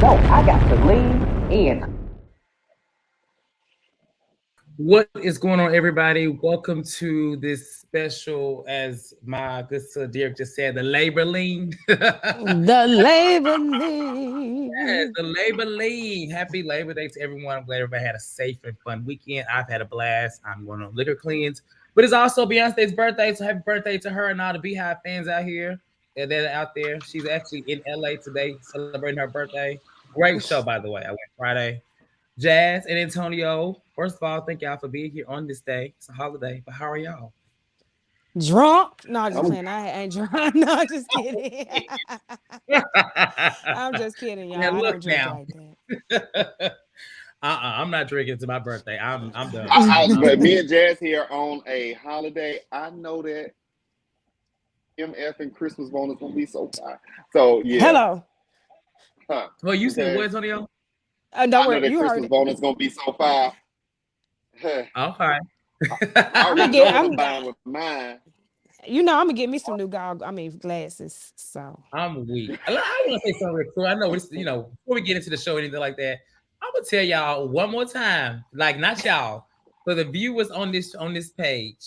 go. I got to lean in. What is going on, everybody? Welcome to this special, as my good sir Derek just said, the Labor Lean. The labor Yes, lean. the Labor Lean. Happy Labor Day to everyone. I'm glad everybody had a safe and fun weekend. I've had a blast. I'm going on liquor cleanse, but it's also Beyonce's birthday, so happy birthday to her and all the Beehive fans out here that are out there. She's actually in LA today celebrating her birthday. Great show, by the way. I went Friday. Jazz and Antonio, first of all, thank y'all for being here on this day. It's a holiday, but how are y'all? Drunk? No, just I'm playing. I ain't drunk. No, just kidding. I'm just kidding, y'all. Now I look don't drink now. like that. I'm not drinking to my birthday. I'm done. but me and Jazz here on a holiday. I know that MF and Christmas bonus gonna be so fire. So yeah. Hello. Huh. Well, you said what, Okay. Antonio? Don't I know worry. that You heard Christmas it. bonus gonna be so fire. Huh. Okay. I I'm gonna already know get. what I'm buying with mine. I'm gonna get me some new glasses. So I'm weak. I want to say something real cool. I know it's before we get into the show or anything like that. I'm gonna tell y'all one more time, like not y'all, for the viewers on this page.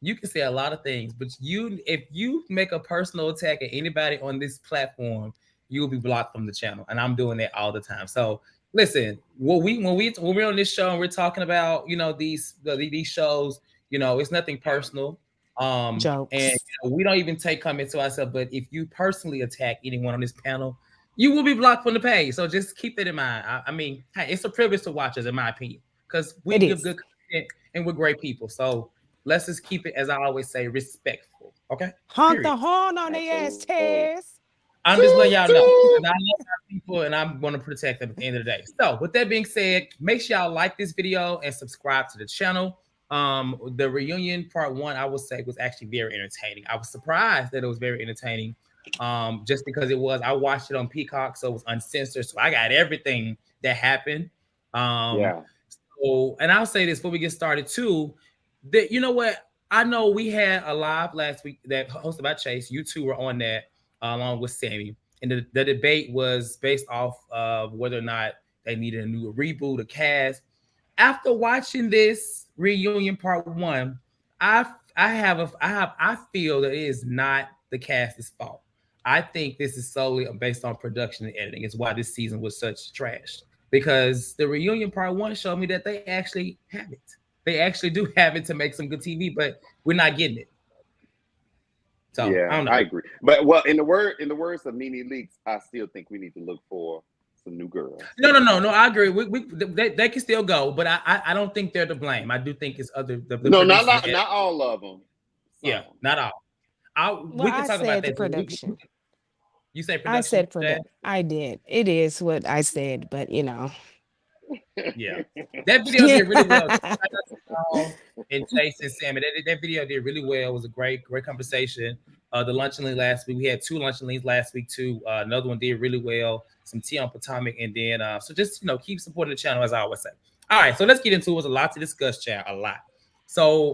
You can say a lot of things, but if you make a personal attack at anybody on this platform, you will be blocked from the channel. And I'm doing that all the time. So listen, when we're on this show and we're talking about these shows, it's nothing personal. And jokes. we don't even take comments to ourselves. But if you personally attack anyone on this panel, you will be blocked from the page. So just keep that in mind. I mean, hey, it's a privilege to watch us, in my opinion, because we It give is. good content and we're great people. So let's just keep it, as I always say, respectful. Okay. Honk the Period. horn on their ass, Absolutely. Tess. I'm just letting Toot y'all know toot. that I love my people and I'm going to protect them at the end of the day. So, with that being said, make sure y'all like this video and subscribe to the channel. The reunion part one, I would say, was actually very entertaining. I was surprised that it was very entertaining. Just because it was, I watched it on Peacock, so it was uncensored, so I got everything that happened. Um, Yeah. so, and I'll say this before we get started too, that you know what, I know we had a live last week that hosted by Chase. You two were on that along with Sammy. And the debate was based off of whether or not they needed a new reboot, a cast. After watching this reunion part one, I feel that it is not the cast's fault. I think this is solely based on production and editing. It's why this season was such trash. Because the reunion part one showed me that they actually have it. They actually do have it to make some good TV, but we're not getting it. So I Yeah, don't know. I agree. But well, in the words of Nene Leaks, I still think we need to look for some new girls. No. I agree. They can still go, but I don't think they're to blame. I do think it's the No, not producers. not, not all of them. Yeah, Some. not all. Well, We can I talk about said the that. production. You say I production, said Jay? product. I did. It is what I said, but Yeah, that video did really well. And Chase and Sam, that video did really well. It was a great conversation. The luncheon lead last week, we had two luncheon leads last week too. Another one did really well. Some tea on Potomac, and then so just keep supporting the channel, as I always say. All right, so let's get into it. There's a lot to discuss, chat. A lot. So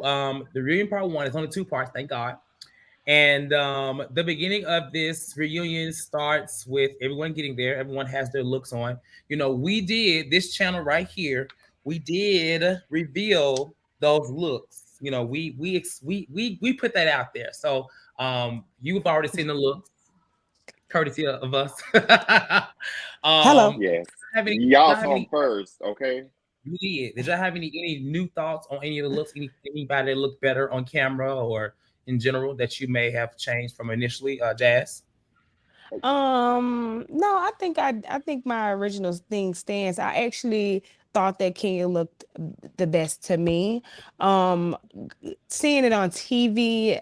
the reunion part one is only two parts, thank God. And the beginning of this reunion starts with everyone getting there. Everyone has their looks on. We did this channel right here. We did reveal those looks. We put that out there. So you've already seen the looks, courtesy of us. Hello. Yes. Have any? Y'all Y'all have saw them any? first, okay? You did. Did y'all have any new thoughts on any of the looks? Anybody that looked better on camera or in general that you may have changed from initially, Jazz? No, I think my original thing stands. I actually thought that Kenya looked the best to me. Um, Seeing it on TV,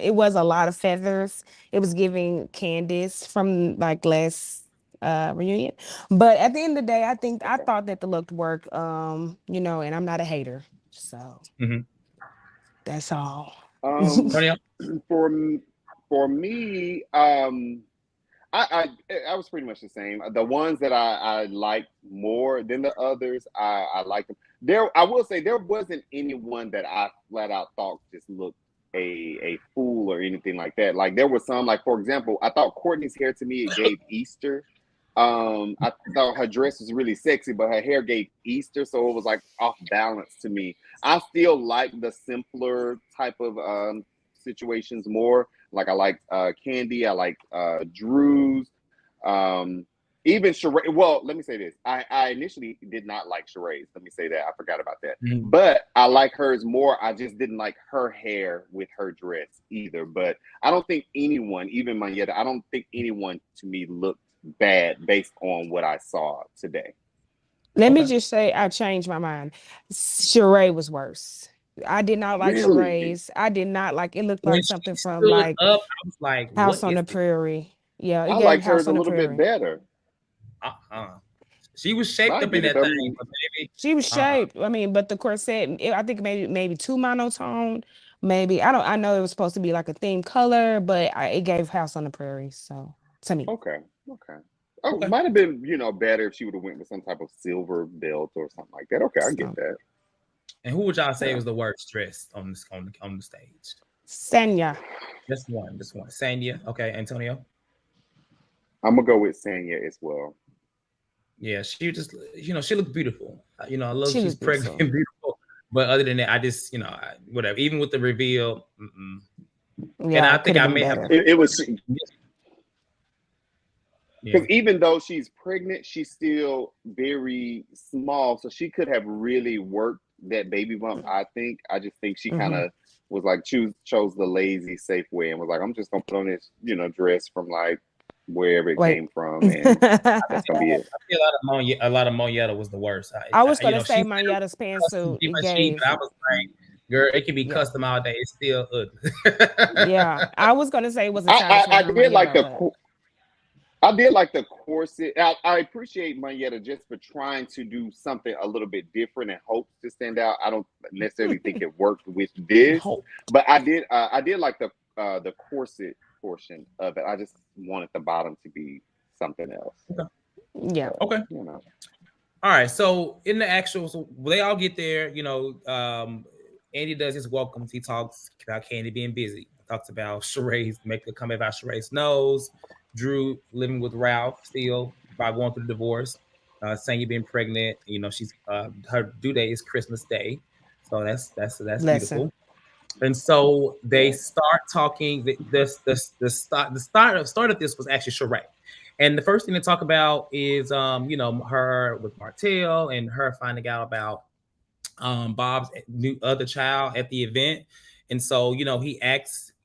it was a lot of feathers. It was giving Candace from like last reunion. But at the end of the day, I thought that the look worked. And I'm not a hater. So Mm-hmm. that's all. Um, Tonyo? for for me, I was pretty much the same. The ones that I liked more than the others, I liked them. I will say there wasn't anyone that I flat out thought just looked a fool or anything like that. Like there was some, like for example, I thought Courtney's hair to me it gave Easter. I thought her dress was really sexy, but her hair gave Easter, so it was like off balance to me. I still like the simpler type of situations more. Like I like Kandi, I like Drew's, even Sheree. Well, let me say this: I initially did not like Sheree's. Let me say that I forgot about that, but I like hers more. I just didn't like her hair with her dress either. But I don't think anyone, even Mayetta, I don't think anyone to me looked bad based on what I saw today. Let me just say I changed my mind. Sheree was worse. I did not like Really? Sheree's. I did not like it. Looked When like she something from stood like up, I was like, House what on is the this? Prairie. Yeah, it I gave liked House hers a on the little bit Prairie. better. She was shaped I up in get it that though. thing, but maybe She was shaped. I mean, but the corset, I think maybe too monotone. Maybe I know it was supposed to be like a theme color, but it gave House on the Prairie. So to me, Okay. Oh, Okay. might have been, better if she would have went with some type of silver belt or something like that. Okay, I get So. that. And who would y'all say was the worst dressed on the stage? Senya. Just one. Sanya. Okay, Antonio. I'm gonna go with Sanya as well. Yeah, she just, she looked beautiful. I love She she's was pregnant beautiful. and beautiful. But other than that, I just, whatever. Even with the reveal, and Yeah, I it could think have I been may have better. to. It was Yeah. because even though she's pregnant, she's still very small, so she could have really worked that baby bump. I just think she kind of was like chose the lazy, safe way and was like, I'm just gonna put on this, dress from like wherever it came from, and that's gonna be it. I feel a lot of Monietta was the worst. I was gonna She say said it Manietta's was custom pantsuit. It different sheet, but gave. I was like, girl, it can be Yeah. custom all day. It's still ugly. Yeah, I was gonna say it wasn't stylish with I her did like Manietta, but I did like the corset. I appreciate Mayetta just for trying to do something a little bit different and hopes to stand out. I don't necessarily think it worked with this, hope. but I did like the corset portion of it. I just wanted the bottom to be something else. Yeah. But, Okay. All right. So in the actual, they all get there. Andy does his welcomes. He talks about Kandi being busy. Talks about Sheree's make a comment about Sheree's nose. Drew living with Ralph still by going through the divorce. Sanya being pregnant. She's her due date is Christmas Day, so that's beautiful. And so they start talking. The start of this was actually Sheree. And the first thing to talk about is her with Martell and her finding out about Bob's new other child at the event. And so,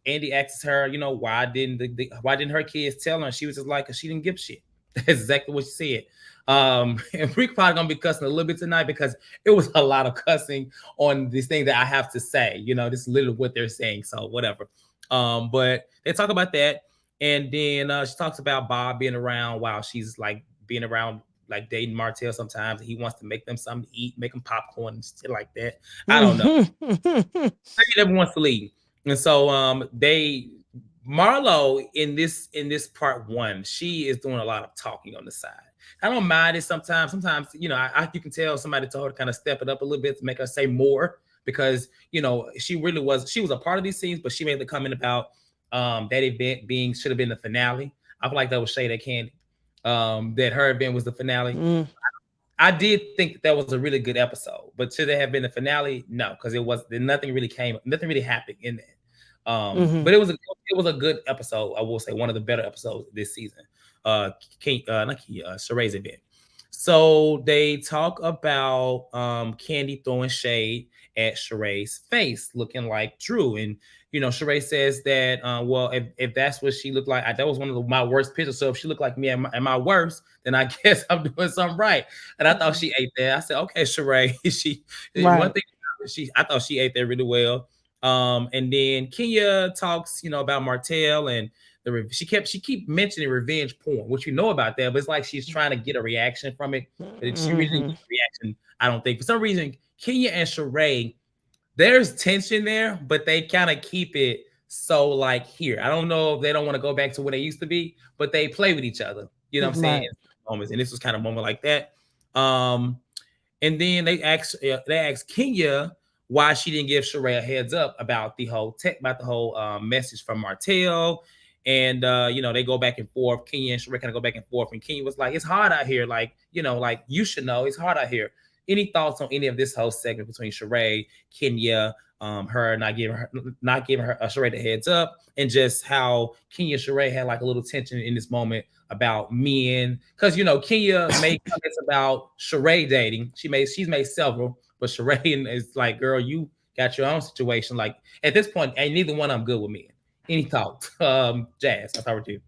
Andy asks her, why didn't her kids tell her? And she was just like, 'cause she didn't give a shit. That's exactly what she said. And we're probably gonna be cussing a little bit tonight because it was a lot of cussing on this thing that I have to say. This is literally what they're saying. So whatever. But they talk about that. And then she talks about Bob being around while she's like being around, like dating Martell sometimes. He wants to make them something to eat, make them popcorn and shit like that. I don't know. Maybe he never wants to leave. And so Marlo in this part one, she is doing a lot of talking on the side. I don't mind it sometimes. Sometimes, you can tell somebody told her to kind of step it up a little bit to make her say more because, she was a part of these scenes, but she made the comment about that event should have been the finale. I feel like that was shade at Kandi. That her event was the finale. I did think that was a really good episode, but should it have been the finale? No, because nothing really happened in that. But it was a good episode. I will say one of the better episodes this season. Sheree's event. So they talk about Kandi throwing shade at Sheree's face, looking like Drew. And Sheree says that well, if that's what she looked like, that was one of my worst pictures. So if she looked like me and my worst, then I guess I'm doing something right. And I thought she ate that. I said, okay, Sheree. One thing I thought she ate that really well. And then Kenya talks, about Martell and she keep mentioning revenge porn, which about that, but it's like she's trying to get a reaction from it. But she really didn't get a reaction, I don't think. For some reason, Kenya and Sheree, there's tension there, but they kind of keep it so like here. I don't know if they don't want to go back to what they used to be, but they play with each other. You know what I'm saying? Moments, and this was kind of a moment like that. And then they asked Kenya why she didn't give Sheree a heads up about the whole message from Martell. And they go back and forth. Kenya and Sheree kind of go back and forth. And Kenya was like, it's hard out here. Like, like you should know it's hard out here. Any thoughts on any of this whole segment between Sheree, Kenya, her not giving her Sheree the heads up, and just how Kenya and Sheree had like a little tension in this moment about men, because Kenya made comments about Sheree dating. She's made several, but Sheree is like, girl, you got your own situation. Like at this point, ain't neither one of them good with men. Any thoughts, Jazz? I'll start with you.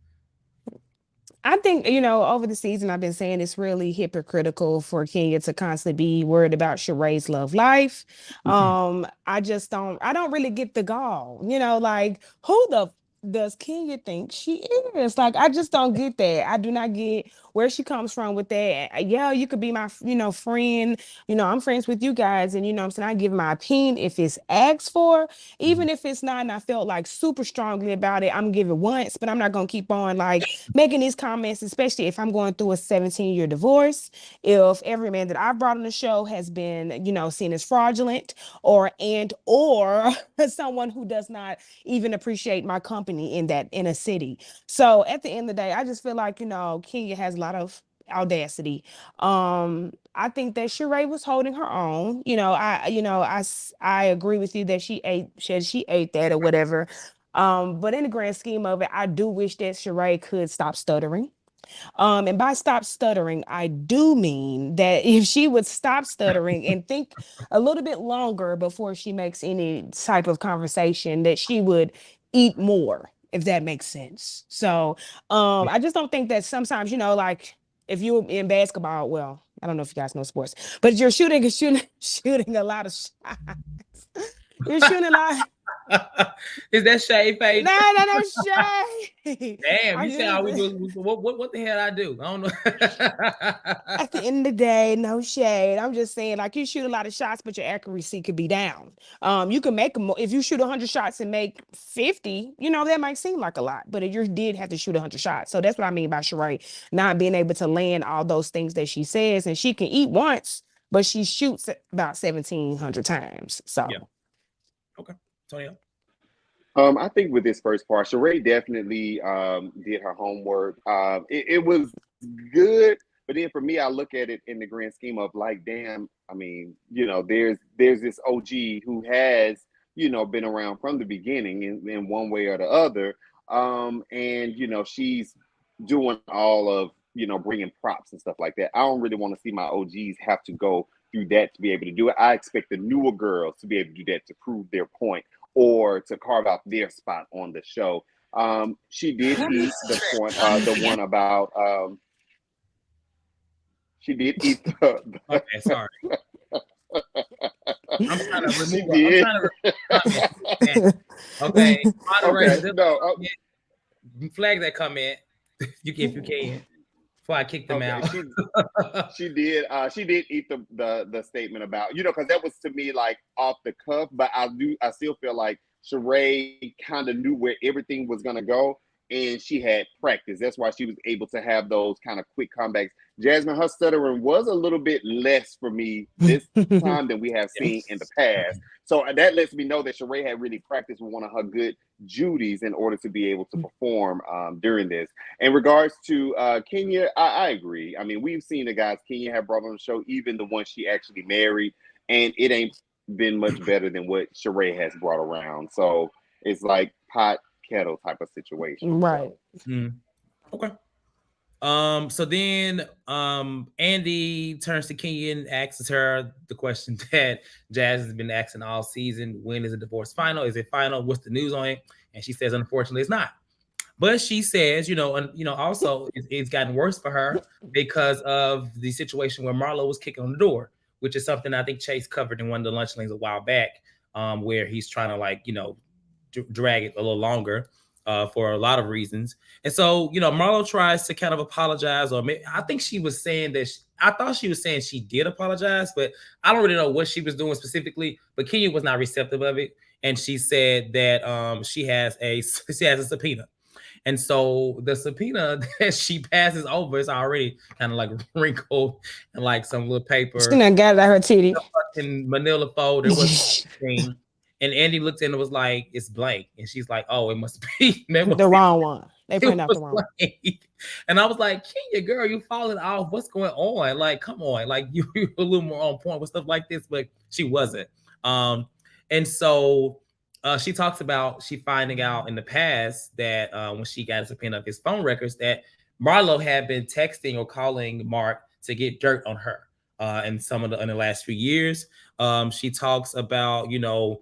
I think, over the season, I've been saying it's really hypocritical for Kenya to constantly be worried about Sheree's love life. I don't really get the gall, like who the does Kenya think she is? Like, I just don't get that. I do not get where she comes from with that. Yeah, you could be my, friend. I'm friends with you guys. And, I'm saying I give my opinion if it's asked for, even if it's not, and I felt like super strongly about it, I'm giving once, but I'm not going to keep on like making these comments, especially if I'm going through a 17-year divorce. If every man that I've brought on the show has been, seen as fraudulent or someone who does not even appreciate my company in a city. So at the end of the day, I just feel like, Kenya has a lot of audacity. I think that Sheree was holding her own. I agree with you that she ate that or whatever. But in the grand scheme of it, I do wish that Sheree could stop stuttering. And by stop stuttering, I do mean that if she would stop stuttering and think a little bit longer before she makes any type of conversation, that she would eat more, if that makes sense. So I just don't think that sometimes, like if you're in basketball, well, I don't know if you guys know sports, but you're shooting a lot of shots. You're shooting a lot. Is that shade face? No shade. Damn, you said what the hell I do? I don't know. At the end of the day, no shade. I'm just saying, like, you shoot a lot of shots, but your accuracy could be down. You can make them if you shoot 100 shots and make 50. That might seem like a lot, but you did have to shoot 100 shots. So that's what I mean by Sheree not being able to land all those things that she says, and she can eat once, but she shoots about 1,700 times. So yeah. Okay. Tonio? I think with this first part, Sheree definitely did her homework. It was good, but then for me, I look at it in the grand scheme of like, damn, I mean, there's this OG who has, been around from the beginning in one way or the other. And, she's doing all of, bringing props and stuff like that. I don't really want to see my OGs have to go through that to be able to do it. I expect the newer girls to be able to do that to prove their point or to carve out their spot on the show. She did eat the one about she did eat the okay, sorry. I'm trying to okay. No, flag that comment if you can. Before I kick them out. She did eat the statement about, because that was to me like off the cuff, but I still feel like Sheree kind of knew where everything was gonna go, and she had practice. That's why she was able to have those kind of quick comebacks. Jasmine, her stuttering was a little bit less for me this time than we have seen in the past. So that lets me know that Sheree had really practiced with one of her good duties in order to be able to perform during this. In regards to Kenya, I agree. I mean, we've seen the guys Kenya have brought on the show, even the one she actually married, and it ain't been much better than what Sheree has brought around. So it's like pot kettle type of situation. Right. So. Okay. So then Andy turns to Kenya and asks her the question that Jazz has been asking all season: when is the divorce final? Is it final? What's the news on it? And she says, unfortunately, it's not. But she says, also it's gotten worse for her because of the situation where Marlo was kicking on the door, which is something I think Chase covered in one of the lunch lanes a while back, where he's trying to drag it a little longer. For a lot of reasons. And so, Marlo tries to kind of apologize, or I think she was saying that I thought she was saying she did apologize, but I don't really know what she was doing specifically, but Kenya was not receptive of it. And she said that she has a subpoena. And so the subpoena that she passes over is already kind of like wrinkled and like some little paper. She done got it out her titty. In manila folder was thing. And Andy looked in and was like, it's blank. And she's like, oh, it must be the wrong one. They printed out the wrong. And I was like, Kenya, girl, you falling off. What's going on? Like, come on. Like, you're a little more on point with stuff like this, but she wasn't. And so she talks about she finding out in the past that when she got a subpoena of his phone records, that Marlo had been texting or calling Mark to get dirt on her. In the last few years, she talks about, you know,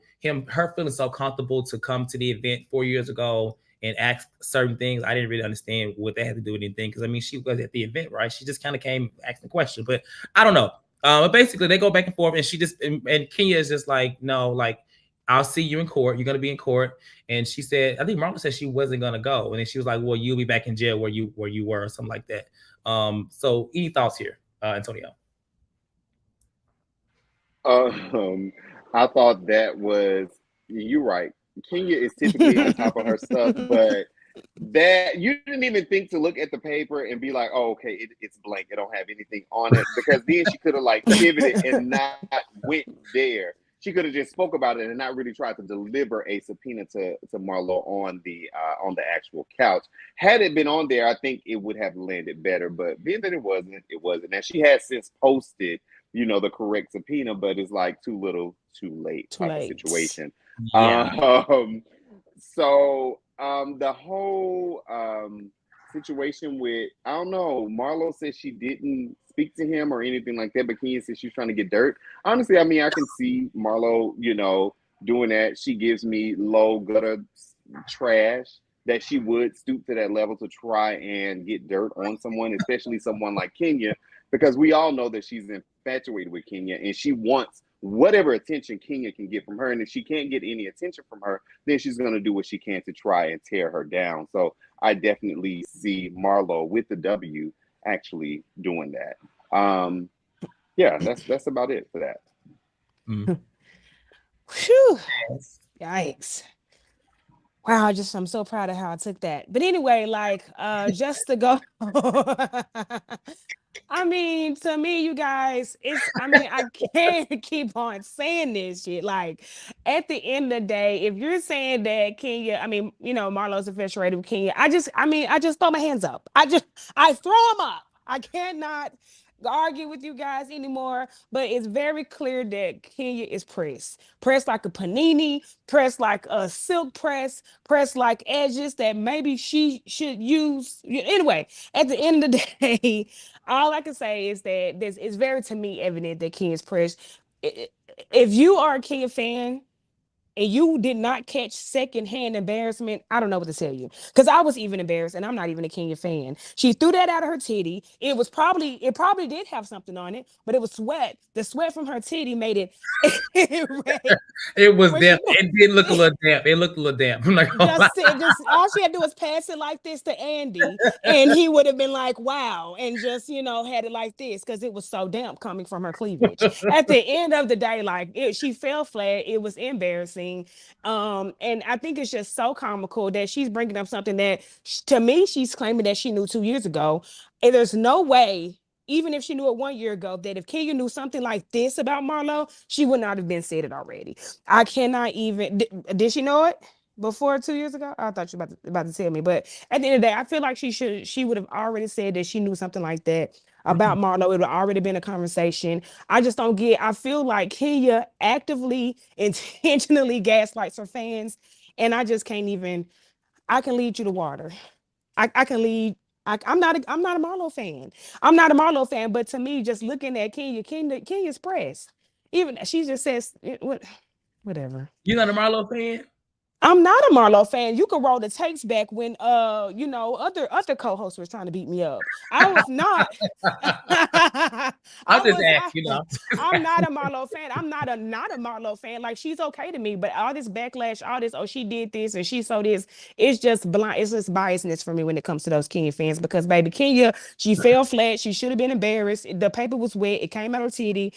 her feeling so comfortable to come to the event 4 years ago and ask certain things. I didn't really understand what they had to do with anything, because I mean, she was at the event, right? She just kind of came asking questions, but I don't know. But basically, they go back and forth, and she just and Kenya is just like, no, like, I'll see you in court. You're gonna be in court. And she said, I think Marlo said she wasn't gonna go, and then she was like, well, you'll be back in jail where you were, or something like that. So any thoughts here, Antonio? I thought that was, you're right. Kenya is typically on top of her stuff, but that you didn't even think to look at the paper and be like, oh, okay, it's blank. It don't have anything on it, because then she could have like pivoted and not went there. She could have just spoke about it and not really tried to deliver a subpoena to Marlo on the actual couch. Had it been on there, I think it would have landed better. But being that it wasn't, it wasn't. And she has since posted, you know, the correct subpoena, but it's like too little, too late type of situation. Yeah. So the whole situation with, I don't know, Marlo says she didn't speak to him or anything like that, but Kenya says she's trying to get dirt. Honestly, I mean, I can see Marlo, you know, doing that. She gives me low gutter trash that she would stoop to that level to try and get dirt on someone, especially someone like Kenya, because we all know that she's infatuated with Kenya and she wants whatever attention Kenya can get from her. And if she can't get any attention from her, then she's going to do what she can to try and tear her down. So I definitely see Marlo with the W actually doing that. Yeah, that's about it for that. Whew. Yikes. Wow, I'm so proud of how I took that. But anyway, like, just to go, I mean, to me, you guys, I can't keep on saying this shit. Like, at the end of the day, if you're saying that Kenya, I mean, you know, Marlo's infatuated with Kenya, I just throw my hands up. I throw them up. I cannot argue with you guys anymore, but it's very clear that Kenya is pressed like a panini, pressed like a silk press like edges that maybe she should use. Anyway, at the end of the day, all I can say is that it's very, to me, evident that Kenya's pressed. If you are a Kenya fan and you did not catch secondhand embarrassment, I don't know what to tell you. Because I was even embarrassed, and I'm not even a Kenya fan. She threw that out of her titty. It probably did have something on it, but it was sweat. The sweat from her titty made it red. It was damp. It did look a little damp. It looked a little damp. I'm like, just all she had to do was pass it like this to Andy, and he would have been like, wow, and just, you know, had it like this, because it was so damp coming from her cleavage. At the end of the day, like, she fell flat. It was embarrassing. And I think it's just so comical that she's bringing up something that, to me, she's claiming that she knew 2 years ago. And there's no way, even if she knew it 1 year ago, that if Kenya knew something like this about Marlo, she would not have been said it already. I cannot even. Did she know it before 2 years ago? I thought you were about to tell me. But at the end of the day, I feel like she would have already said that she knew something like that about Marlo. It would have already been a conversation. I just don't get. I feel like Kenya actively, intentionally gaslights her fans, and I just can't even. I can lead you to water. I can lead. I'm not a Marlo fan. I'm not a Marlo fan, but to me, just looking at Kenya's pressed. Even she just says whatever. You're not a Marlo fan? I'm not a Marlo fan. You can roll the tapes back when you know, other co-hosts were trying to beat me up. I was not. I'm not a Marlo fan. I'm not a Marlo fan. Like, she's okay to me, but all this backlash, all this, oh, she did this and she saw this, it's just blind. It's just biasness for me when it comes to those Kenya fans, because baby, Kenya, she fell flat. She should have been embarrassed. The paper was wet. It came out her titty.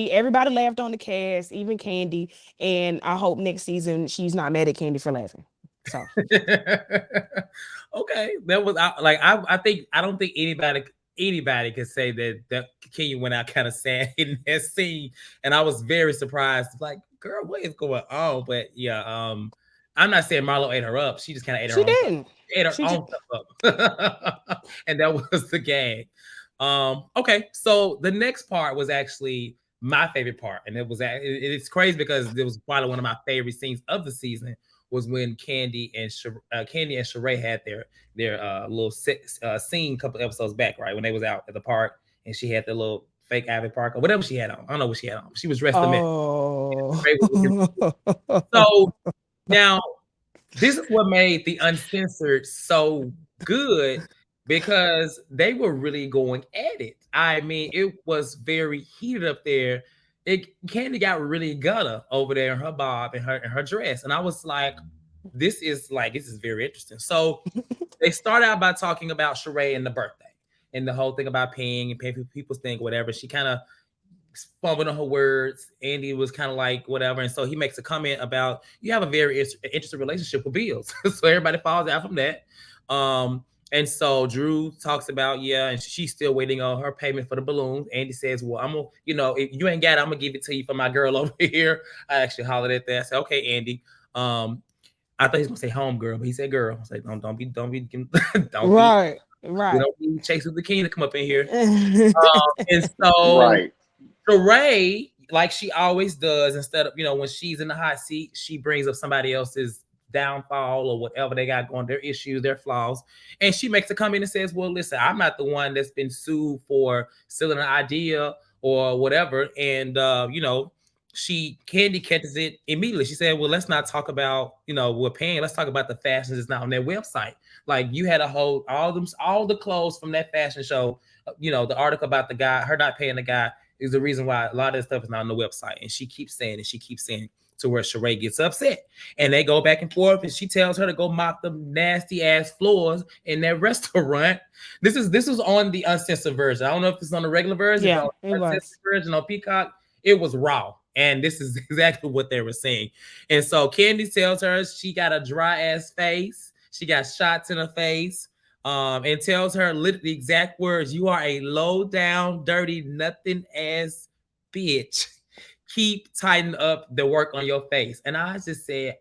Everybody laughed on the cast, even Kandi. And I hope next season she's not mad at Kandi for laughing. So okay, that was like I don't think anybody could say that Kenya went out kind of sad in that scene, and I was very surprised. Like, girl, what is going on? But yeah, I'm not saying Marlo ate her up. She just kind of ate her She own stuff. didn't. She ate her She own stuff up. And that was the gag. Okay, so the next part was actually my favorite part, and it's crazy because it was probably one of my favorite scenes of the season was when Kandi and Sheree had their little scene a couple episodes back, right, when they was out at the park and she had the little fake Ivy Park or whatever she had on. I don't know what she had on. She was dressed up. So now this is what made the Uncensored so good because they were really going at it. I mean, it was very heated up there. Kandi got really gutter over there in her bob and her dress, and I was like, this is very interesting. So they start out by talking about Sheree and the birthday and the whole thing about paying and paying people's thing, whatever. She kind of fumbling on her words. Andy was kind of like whatever, and so he makes a comment about you have a very interesting relationship with bills. So everybody falls out from that. And so Drew talks about and she's still waiting on her payment for the balloons. Andy says, "Well, I'm gonna, if you ain't got it, I'm gonna give it to you for my girl over here." I actually hollered at that. I said, "Okay, Andy." I thought he was gonna say home girl, but he said girl. I was like, don't be right. We don't need Chase with the king to come up in here. And so right. Sheree, like she always does, instead of, when she's in the hot seat, she brings up somebody else's downfall or whatever they got going, their issues, their flaws. And she makes a comment and says, well, listen, I'm not the one that's been sued for stealing an idea or whatever. And, Kandi catches it immediately. She said, well, let's not talk about, we're paying. Let's talk about the fashions that's not on their website. Like you had all the clothes from that fashion show, the article about the guy, her not paying the guy, is the reason why a lot of this stuff is not on the website. And she keeps saying to where Sheree gets upset. And they go back and forth, and she tells her to go mop the nasty ass floors in that restaurant. This was on the uncensored version. I don't know if it's on the regular version. Yeah, it was. Version on Peacock, it was raw. And this is exactly what they were saying. And so Kandi tells her she got a dry ass face. She got shots in her face. And tells her the exact words, you are a low down, dirty, nothing ass bitch. Keep tightening up the work on your face. And I just said,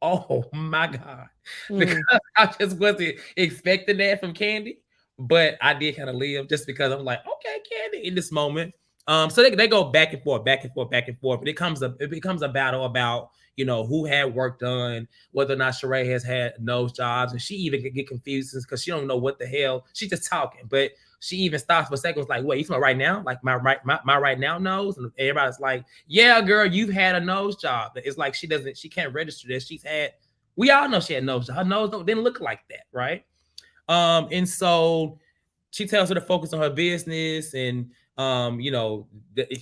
oh my God. Because I just wasn't expecting that from Kandi. But I did kind of live just because I'm like, okay, Kandi, in this moment. So they go back and forth. But it becomes a battle about, who had work done, whether or not Sheree has had nose jobs, and she even could get confused because she don't know what the hell. She's just talking, but she even stops for a second. Was like, "Wait, you talking right now? Like my right now nose?" And everybody's like, "Yeah, girl, you've had a nose job." It's like she can't register that she's had. We all know she had nose job. Her nose didn't look like that, right? And so she tells her to focus on her business and.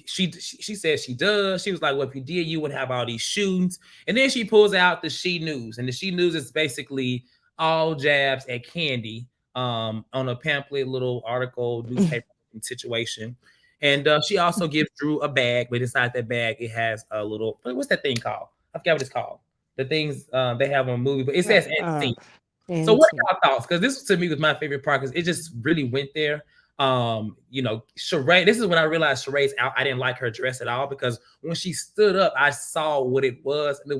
She says she does. She was like, well, if you did, you would have all these shootings. And then she pulls out the She News. And the She News is basically all jabs at Kandi on a pamphlet, little article, newspaper situation. And she also gives Drew a bag, but inside that bag, it has a little, what's that thing called? I forgot what it's called. The things they have on a movie, but it says Etsy. So what are y'all thoughts? Because this to me was my favorite part because it just really went there. Sheree, this is when I realized Sheree's out. I didn't like her dress at all because when she stood up, I saw what it was, and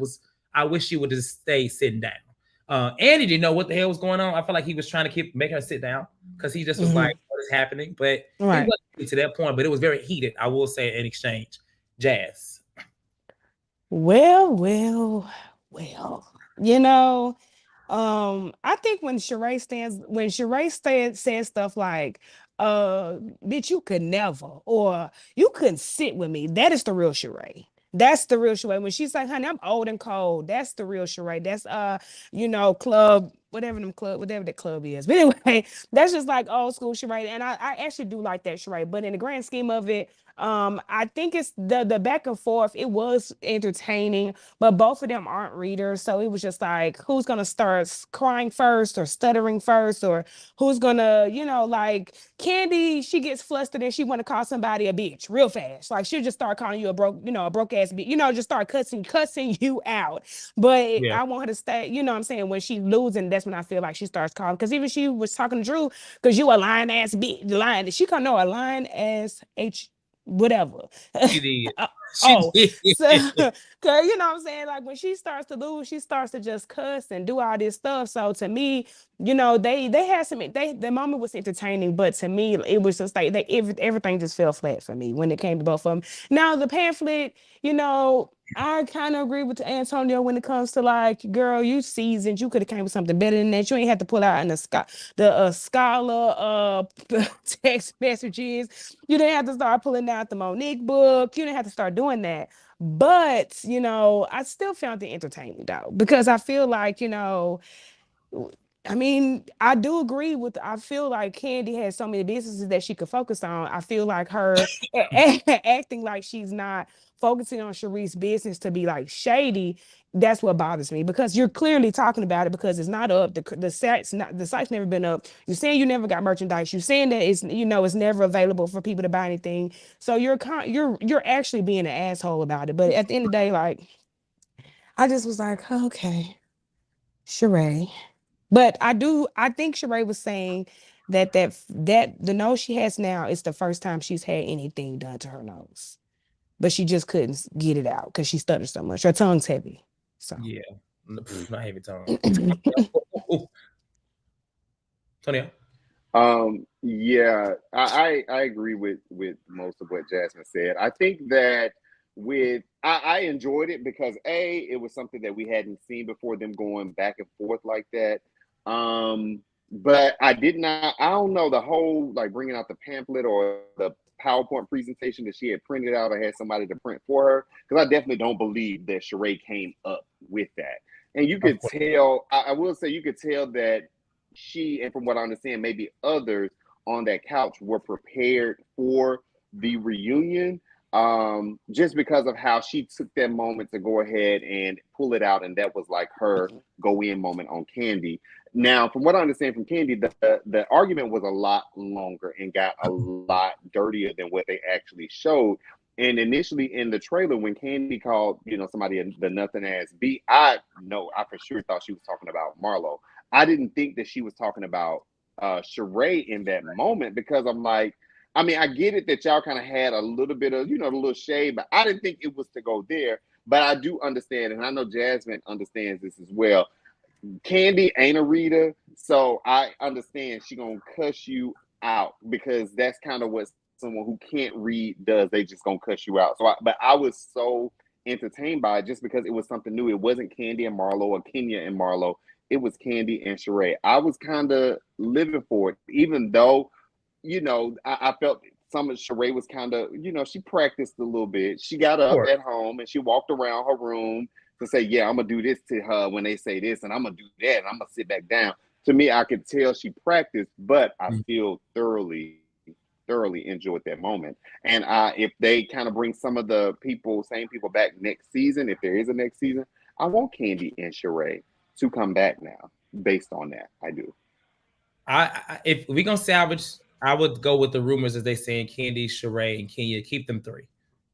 I wish she would just stay sitting down. Andy didn't know what the hell was going on. I felt like he was trying to make her sit down because he just was like, what is happening? But he wasn't to that point, but it was very heated, I will say, in exchange. Jazz. Well. I think when Sheree says stuff like, bitch, you could never, or you couldn't sit with me, that is the real Sheree. That's the real Sheree. When she's like, honey, I'm old and cold, that's the real Sheree. That's club, whatever that club is. But anyway, that's just like old school Sheree. And I actually do like that Sheree. But in the grand scheme of it, I think it's the back and forth. It was entertaining, but both of them aren't readers. So it was just like, who's going to start crying first or stuttering first, or who's going to, like Kandi, she gets flustered and she want to call somebody a bitch real fast. Like she'll just start calling you a broke ass bitch, just start cussing you out. But I want her to stay, what I'm saying? When she's losing, that's when I feel like she starts calling. Because even she was talking to Drew, because you a lying ass bitch, lying. She can't know a lying ass whatever. She did. Oh, She did. so cause you know what I'm saying? Like when she starts to lose, she starts to just cuss and do all this stuff. So to me, you know, they had some the moment was entertaining, but to me, it was just like everything just fell flat for me when it came to both of them. Now the pamphlet, you know, I kind of agree with Antonio when it comes to like, girl, you seasoned. You could have came with something better than that. You ain't had to pull out in the scholar text messages. You didn't have to start pulling out the Monique book. You didn't have to start doing that. But you know, I still found it entertaining though, because I feel like, you know, I mean, I do agree with. I feel like Kandi has so many businesses that she could focus on. I feel like her acting like she's not focusing on Sheree's business to be like shady. That's what bothers me, because you're clearly talking about it because it's not up. The site's never been up. You're saying you never got merchandise. You're saying that it's, you know, it's never available for people to buy anything. So you're actually being an asshole about it. But at the end of the day, like, I just was like, okay, Sheree. But I think Sheree was saying that the nose she has now is the first time she's had anything done to her nose. But she just couldn't get it out because she stutters so much. Her tongue's heavy. So Yeah. Not heavy tongue. Tonio. Yeah, I agree with most of what Jasmine said. I think that I enjoyed it because it was something that we hadn't seen before, them going back and forth like that. But I don't know, the whole like bringing out the pamphlet or the PowerPoint presentation that she had printed out or had somebody to print for her, because I definitely don't believe that Sheree came up with that. And you could tell, I will say, you could tell that she, and from what I understand, maybe others on that couch were prepared for the reunion, just because of how she took that moment to go ahead and pull it out, and that was like her go in moment on Kandi. Now, from what I understand from Kandi, the argument was a lot longer and got a lot dirtier than what they actually showed. And initially in the trailer, when Kandi called, you know, somebody the nothing ass B, I for sure thought she was talking about Marlo. I didn't think that she was talking about Sheree in that moment, because I'm like, I mean, I get it that y'all kind of had a little bit of, you know, the little shade, but I didn't think it was to go there. But I do understand, and I know Jasmine understands this as well. Kandi ain't a reader, so I understand she gonna cuss you out, because that's kind of what someone who can't read does. They just gonna cuss you out. But I was so entertained by it just because it was something new. It wasn't Kandi and Marlo or Kenya and Marlo. It was Kandi and Sheree. I was kind of living for it, even though, you know, I felt some of Sheree was kind of, you know, she practiced a little bit. She got up at home and she walked around her room to say, yeah, I'm going to do this to her when they say this, and I'm going to do that, and I'm going to sit back down. To me, I could tell she practiced, but I still thoroughly enjoyed that moment. And if they kind of bring some of the same people back next season, if there is a next season, I want Kandi and Sheree to come back now based on that. I do. If we're gonna salvage, I would go with the rumors as they saying Kandi, Sheree, and Kenya. Keep them three.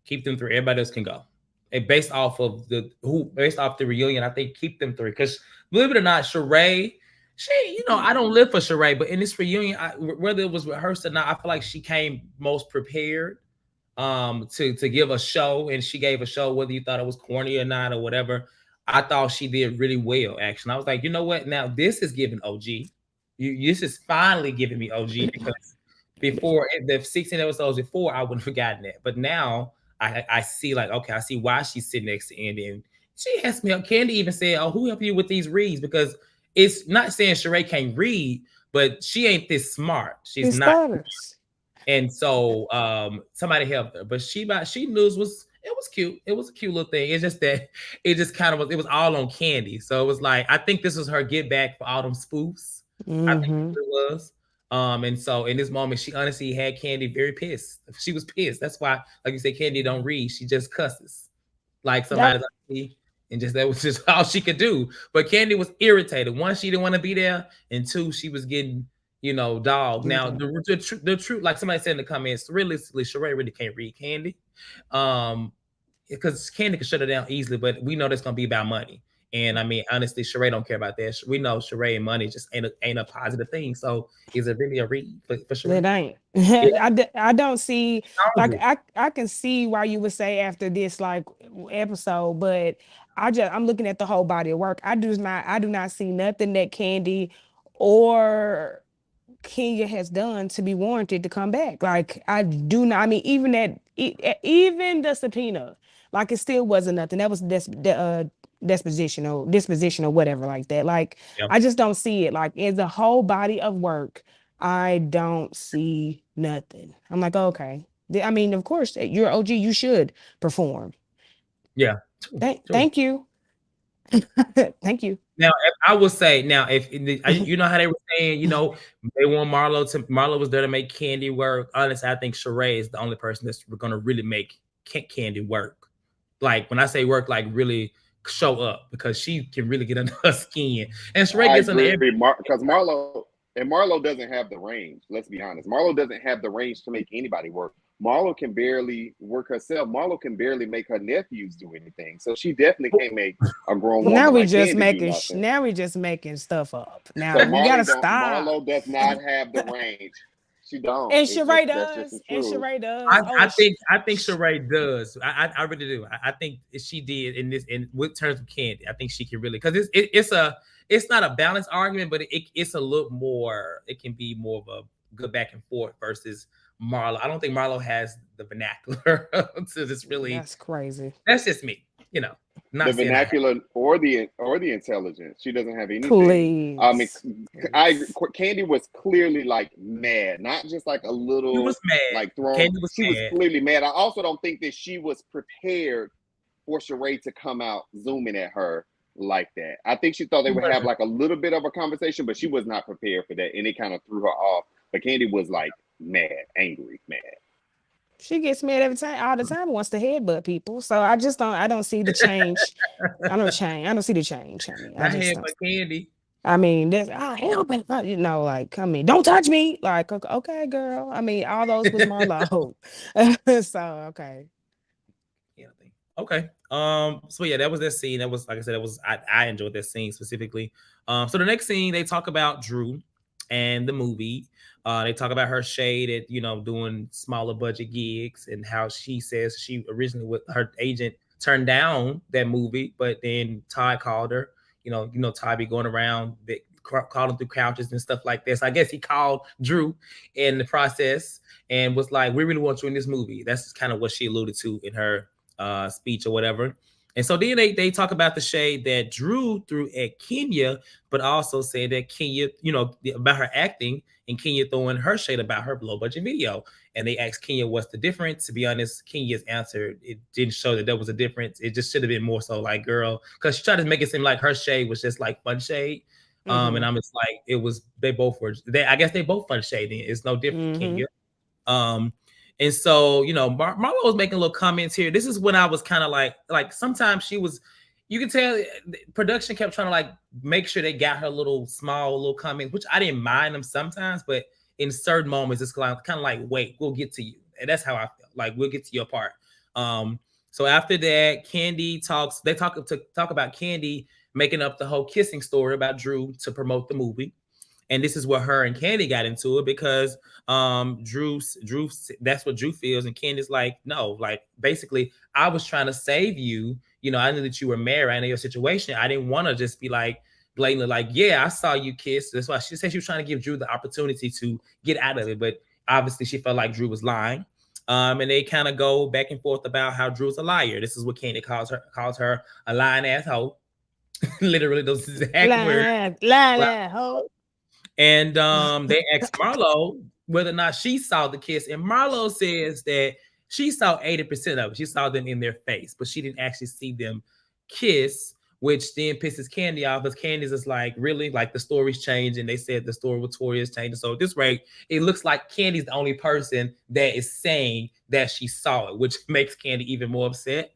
Everybody else can go. And based off the reunion, I think keep them three. Because believe it or not, Sheree, she, you know, I don't live for Sheree, but in this reunion, whether it was rehearsed or not, I feel like she came most prepared to give a show, and she gave a show whether you thought it was corny or not or whatever. I thought she did really well, actually. I was like, you know what? Now this is giving OG. This is finally giving me OG, because before the 16 episodes before, I wouldn't have forgotten that. But now I see, like, okay, I see why she's sitting next to Andy. And she asked me, Kandi even said, oh, who helped you with these reads? Because it's not saying Sheree can't read, but she ain't this smart. She's not. Stutters. And so somebody helped her. But she knew it was cute. It was a cute little thing. It's just that it just kind of was all on Kandi. So it was like, I think this was her get back for all them spoofs. I think it was. And so in this moment, she honestly had Kandi very pissed. She was pissed. That's why, like you said, Kandi don't read. She just cusses. Like somebody like me. And that was just all she could do. But Kandi was irritated. One, she didn't want to be there. And two, she was getting, you know, dog. Now, the truth, like somebody said in the comments, realistically, Sheree really can't read Kandi. Because Kandi can shut her down easily, but we know that's going to be about money. And I mean, honestly, Sheree don't care about that. We know Sheree and money just ain't a positive thing. So is it really a read for Sheree? It ain't. Yeah. I don't see, like, Boundary. I can see why you would say after this like episode, but I'm looking at the whole body of work. I do not see nothing that Kandi or Kenya has done to be warranted to come back. Like, I do not. I mean, even the subpoena, like, it still wasn't nothing. That was disposition or whatever like that. Like, Yeah. I just don't see it. Like, in the whole body of work, I don't see nothing. I'm like, okay. I mean, of course, you're OG. You should perform. Yeah. Thank you. Thank you. Now, I will say, if you know how they were saying, they want Marlo was there to make Kandi work. Honestly, I think Sheree is the only person that's going to really make Kandi work. Like, when I say work, like really show up, because she can really get under her skin. And Sheree gets under every, because Marlo doesn't have the range. Let's be honest. Marlo doesn't have the range to make anybody work. Marlo can barely work herself. Marlo can barely make her nephews do anything. So she definitely can't make a grown woman. Now we like just Kandi making. do Now we just making stuff up. Now so you gotta stop. Marlo does not have the range. She don't. And Sheree does. And Sheree does. I think Sheree does. I really do. I think she did in with terms of Kandi. I think she can really, because it's not a balanced argument, but it's a little more. It can be more of a good back and forth versus Marlo. I don't think Marlo has the vernacular to just really. That's crazy. That's just me. Not the vernacular or the intelligence. She doesn't have anything. Please. I mean, Kandi was clearly like mad, not just like a little. She was mad. Like thrown. She was clearly mad. I also don't think that she was prepared for Sheree to come out zooming at her like that. I think she thought they would have like a little bit of a conversation, but she was not prepared for that, and it kind of threw her off. But Kandi was like mad, angry, mad. She gets mad every time, all the time, wants to headbutt people. So I don't see the change. I don't see the change. I mean, I headbutt Kandi. I mean, there's help it. Like, come in, don't touch me. Like, okay, girl. I mean, all those was Marlo. So okay. Yeah. Okay. So yeah, that was that scene. That was, like I said, I enjoyed that scene specifically. So the next scene, they talk about Drew and the movie. They talk about her shade at, doing smaller budget gigs, and how she says she originally, with her agent, turned down that movie, but then Todd called her. Todd be going around calling through couches and stuff like this. I guess he called Drew in the process and was like, "We really want you in this movie." That's kind of what she alluded to in her speech or whatever. And so then they talk about the shade that Drew threw at Kenya, but also said that Kenya, about her acting, and Kenya throwing her shade about her low budget video. And they asked Kenya, what's the difference? To be honest, Kenya's answer, it didn't show that there was a difference. It just should have been more so like, girl, because she tried to make it seem like her shade was just like fun shade. And I'm just like, I guess they both fun shading. It's no different, Kenya. And so, Marlo was making little comments here. This is when I was kind of like sometimes you can tell production kept trying to like make sure they got her small little comments, which I didn't mind them sometimes, but in certain moments, it's kind of like, wait, we'll get to you. And that's how I felt. Like, we'll get to your part. So after that, Kandi talks, they talk about Kandi making up the whole kissing story about Drew to promote the movie. And this is where her and Kandi got into it, because Drew, that's what Drew feels. And Candy's like, no, like, basically, I was trying to save you. I knew that you were married. I know your situation. I didn't want to just be like, blatantly like, yeah, I saw you kiss. That's why she said she was trying to give Drew the opportunity to get out of it. But obviously, she felt like Drew was lying. And they kind of go back and forth about how Drew's a liar. This is what Kandi calls her a lying asshole. Literally, those exact words. Lying asshole. And they asked Marlo whether or not she saw the kiss. And Marlo says that she saw 80% of it. She saw them in their face, but she didn't actually see them kiss, which then pisses Kandi off, because Candy's just like, really? Like, the story's changing. They said the story with Tori is changing. So at this rate, it looks like Candy's the only person that is saying that she saw it, which makes Kandi even more upset.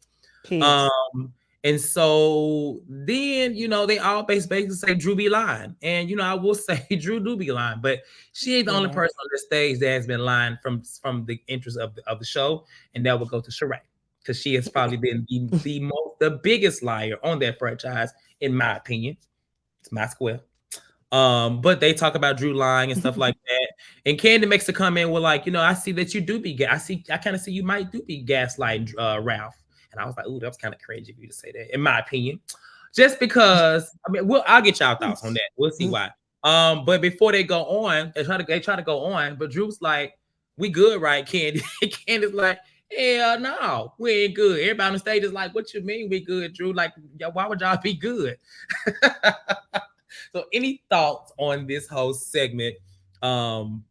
And so then, they all basically say Drew be lying. And, I will say Drew do be lying, but she ain't the only person on the stage that has been lying from the interest of the show. And that will go to Sheree. because she has probably been the biggest liar on that franchise, in my opinion. It's my square. But they talk about Drew lying and stuff like that. And Kandi makes a comment with like, I see that you do be I kind of see you might do be gaslighting Ralph. And I was like, ooh, that was kind of crazy of you to say that, in my opinion. Just because, I mean, I'll get y'all thoughts on that. We'll see why. But before they go on, they try to go on, but Drew's like, we good, right, Kandi? Candi's like, hell no, we ain't good. Everybody on the stage is like, what you mean we good, Drew? Like, why would y'all be good? So any thoughts on this whole segment, on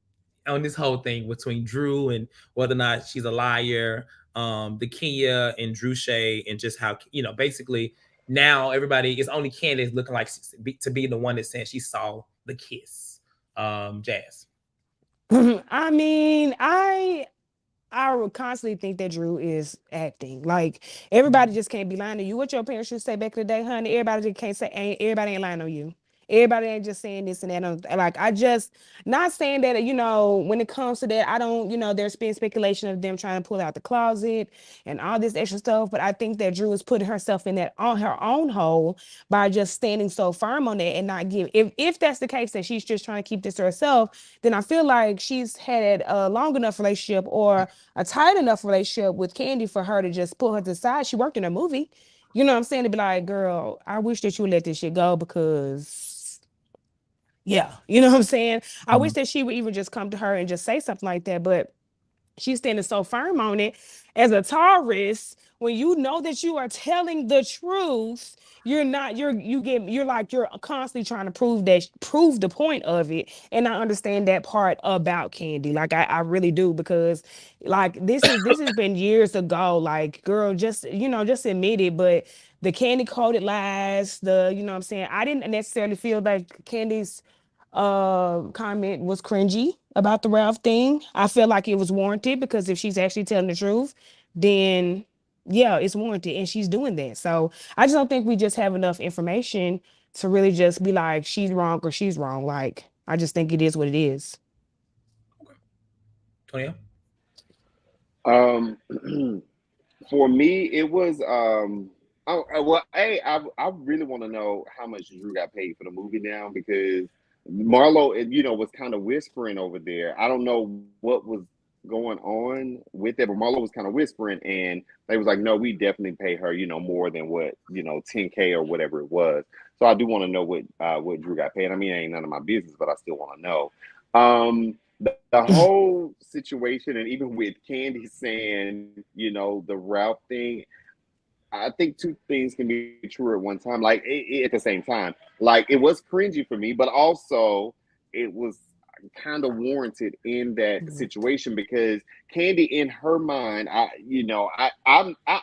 this whole thing between Drew and whether or not she's a liar, the Kenya and Drew Shade, and just how, basically now everybody is only Kandi looking like to be the one that said she saw the kiss. Jazz. I mean, I would constantly think that Drew is acting. Like, everybody just can't be lying to you. What your parents should say back in the day, honey? Everybody just can't say, everybody ain't lying on you. Everybody ain't just saying this and that. Like, I just, not saying that, when it comes to that, I don't, there's been speculation of them trying to pull out the closet and all this extra stuff. But I think that Drew is putting herself in that on her own hole by just standing so firm on it and not give. If that's the case, that she's just trying to keep this to herself, then I feel like she's had a long enough relationship or a tight enough relationship with Kandi for her to just pull her to the side. She worked in a movie. You know what I'm saying? To be like, girl, I wish that you would let this shit go because, yeah, you know what I'm saying? I wish that she would even just come to her and just say something like that, but she's standing so firm on it. As a Taurus, when you know that you are telling the truth, you're constantly trying to prove the point of it. And I understand that part about Kandi. Like, I really do, because like this has been years ago. Like, girl, just admit it. But the Kandi coded lies, you know what I'm saying? I didn't necessarily feel like Candi's comment was cringy about the Ralph thing. I feel like it was warranted, because if she's actually telling the truth, then yeah, it's warranted, and she's doing that. So I just don't think we just have enough information to really just be like, she's wrong or she's wrong. Like, I just think it is what it is. Tonya? For me, it was I really want to know how much Drew got paid for the movie now, because Marlo, was kind of whispering over there. I don't know what was going on with it, but Marlo was kind of whispering, and they was like, no, we definitely pay her, more than what, $10K or whatever it was. So I do want to know what Drew got paid. I mean, it ain't none of my business, but I still want to know. The whole situation, and even with Kandi saying, the Ralph thing, I think two things can be true at one time, like at the same time. Like, it was cringy for me, but also it was kind of warranted in that situation, because Kandi, in her mind, I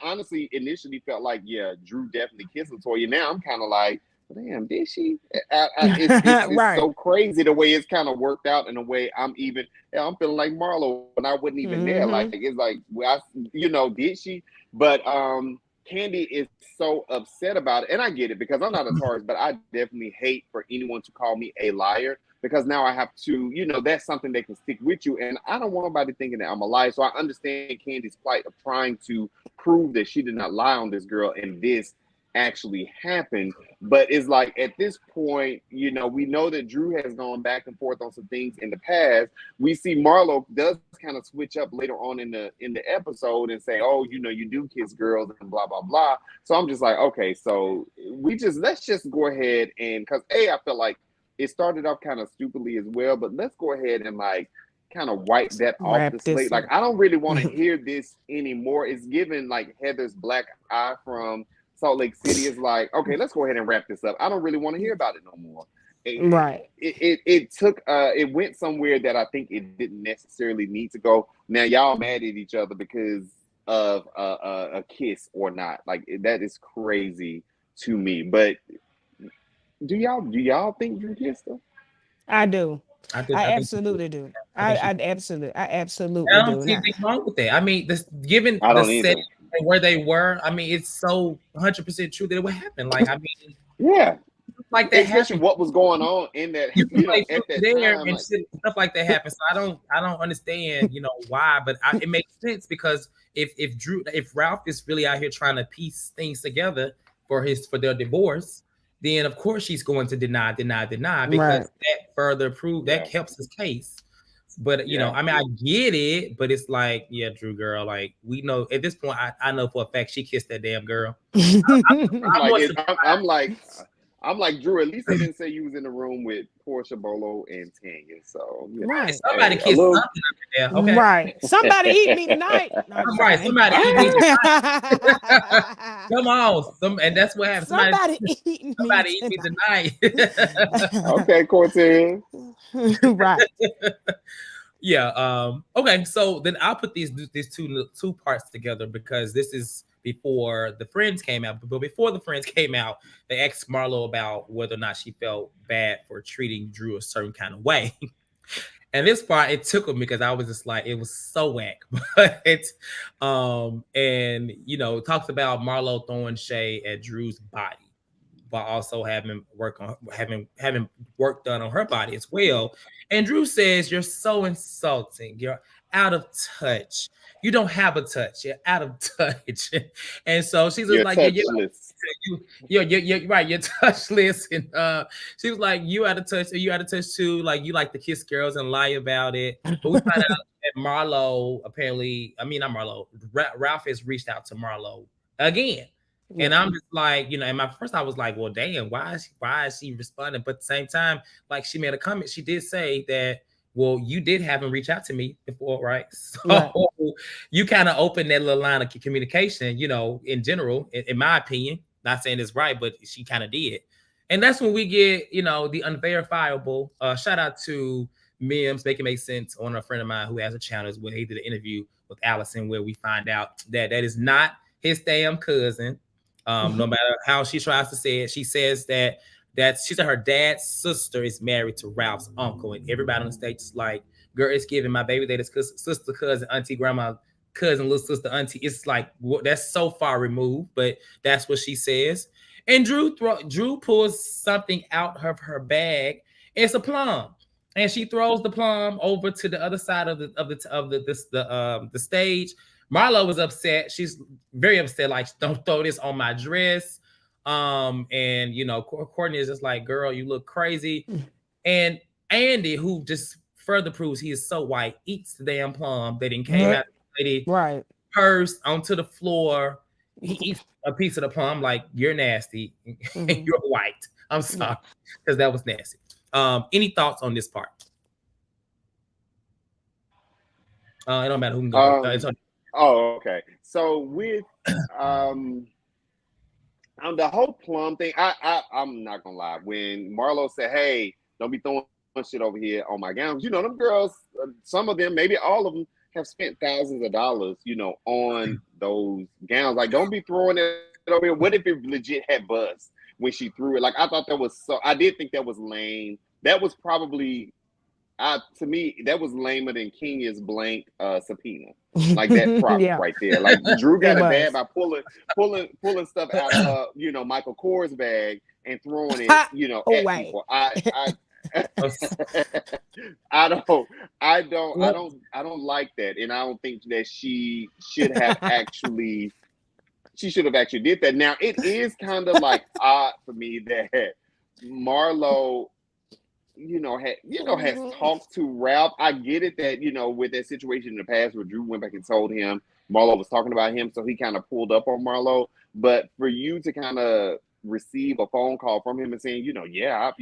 honestly initially felt like, yeah, Drew definitely kissed Latoya. Now I'm kind of like, damn, did she? It's Right. so crazy the way it's kind of worked out, in a way I'm feeling like Marlo when I wasn't even there. Like, it's like, did she? But Kandi is so upset about it, and I get it, because I'm not a Taurus, but I definitely hate for anyone to call me a liar, because now I have to, that's something that can stick with you, and I don't want nobody thinking that I'm a liar. So I understand Candi's plight of trying to prove that she did not lie on this girl, and this actually happened. But it's like, at this point, we know that Drew has gone back and forth on some things in the past. We see Marlo does kind of switch up later on in the episode and say, oh, you do kiss girls and blah blah blah. So I'm just like, okay, so let's just go ahead, and because I feel like it started off kind of stupidly as well, but let's go ahead and like kind of wipe that off the slate. Like, I don't really want to hear this anymore. It's given like Heather's black eye from Salt Lake City. Is like, okay, let's go ahead and wrap this up. I don't really want to hear about it no more. Right. It went somewhere that I think it didn't necessarily need to go. Now y'all mad at each other because of a kiss or not. Like, that is crazy to me. But do y'all think Drew kissed her? I do. I absolutely do. I absolutely do. I don't see anything wrong with that. I mean, given the setting where they were, I mean, it's so 100% true that it would happen. Like, I mean, yeah. like that especially happened. what was going on in that, You you know, like, at that there time. and Like, stuff like that happens. So I don't understand, you know, why, but it makes sense because if Ralph is really out here trying to piece things together for their divorce, then of course she's going to deny because Right. that further prove that Yeah. helps his case. But you know, Yeah. I mean, I get it, but it's like, yeah, Drew girl, like we know at this point, I know for a fact she kissed that damn girl. I'm Like more it, surprised. I'm like, Drew, at least they didn't say you was in the room with Portia, Bolo, and Tanya. So, you know, Right. Somebody hey, a kissed little. something up there, okay? Right. Somebody eat me tonight. No, I'm I'm right. sorry. Somebody eat me tonight. Come on. And that's what happened. Somebody eat me Somebody eat me tonight. tonight. Okay, Cortez. Right. Yeah. Okay. So then I'll put these two parts together because this is before the Friends came out. But before the Friends came out, they asked Marlo about whether or not she felt bad for treating Drew a certain kind of way. And this part, it tickled me because I was just like, it was so whack. And you know, it talks about Marlo throwing shade at Drew's body, while also having work done on her body as well. And Drew says, "You're so insulting. You're out of touch. You don't have a touch. You're out of touch." And so she's just You're like, touchless. you're right. You're touchless." And she was like, "You out of touch? Are you out of touch too? Like you like to kiss girls and lie about it." But we find out that Marlo apparently, I mean, not Marlo. Ralph has reached out to Marlo again. And I'm just like, you know, and my first I was like, well, damn, why is she responding? But at the same time, like she made a comment. She did say that, well, you did have him reach out to me before, right? So Right. you kind of opened that little line of communication, you know, in general, in my opinion. Not saying it's right, but she kind of did. And that's when we get, you know, the unverifiable. Shout out to Mims, Make It Make Sense, on a friend of mine who has a channel as well. He did an interview with Allison where we find out that is not his damn cousin. No matter how she tries to say it, she says that she said her dad's sister is married to Ralph's uncle, and everybody on the stage is like, "Girl, it's giving my baby daddy's sister, cousin, auntie, grandma, cousin, little sister, auntie." It's like that's so far removed, but that's what she says. And Drew pulls something out of her bag. It's a plum, and she throws the plum over to the other side of the stage. Marlo was upset. She's very upset. Like, don't throw this on my dress. And you know, Courtney is just like, girl, you look crazy. And Andy, who just further proves he is so white, eats the damn plum that came out of the lady Right. purse onto the floor. He eats a piece of the plum. Like, you're nasty. And you're white. I'm sorry, because that was nasty. Any thoughts on this part? It don't matter who can go. It's on. Oh, okay. So with on the whole plum thing, I'm not gonna lie. When Marlo said, "Hey, don't be throwing shit over here on my gowns," you know, them girls, some of them, maybe all of them, have spent thousands of dollars, you know, on those gowns. Like, don't be throwing it over here. What if it legit had buzz when she threw it? Like, I thought that was so. I did think that was lame. That was probably. To me, that was lamer than Kenya's blank subpoena. Like that prop right there. Like Drew got it bad by pulling stuff out of you know, Michael Kors bag and throwing it, you know, at people. I don't like that, and I don't think that she should have actually did that. Now it is kind of like odd for me that Marlo, has talked to Ralph. I get it that, you know, with that situation in the past where Drew went back and told him Marlo was talking about him, so he kind of pulled up on Marlo. But for you to kind of receive a phone call from him and saying, I've,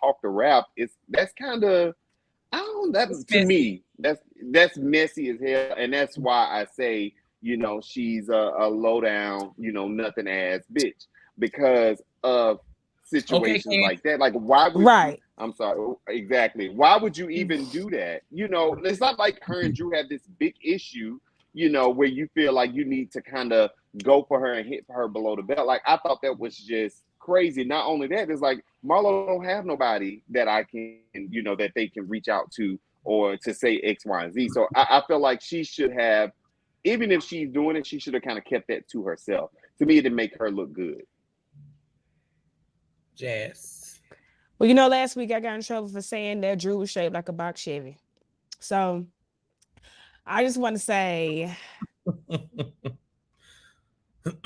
talked to Ralph, that's kind of, to me, that's messy as hell. And that's why I say, she's a low down, nothing ass bitch, because of situations like that. Like, why would I'm sorry, exactly. Why would you even do that? It's not like her and Drew have this big issue, where you feel like you need to kind of go for her and hit her below the belt. Like, I thought that was just crazy. Not only that, it's like Marlo don't have nobody that I can, that they can reach out to or to say X, Y, and Z. So I feel like she should have, even if she's doing it, she should have kind of kept that to herself. To me, it didn't make her look good. Jazz. Well, last week I got in trouble for saying that Drew was shaped like a box Chevy. So I just want to say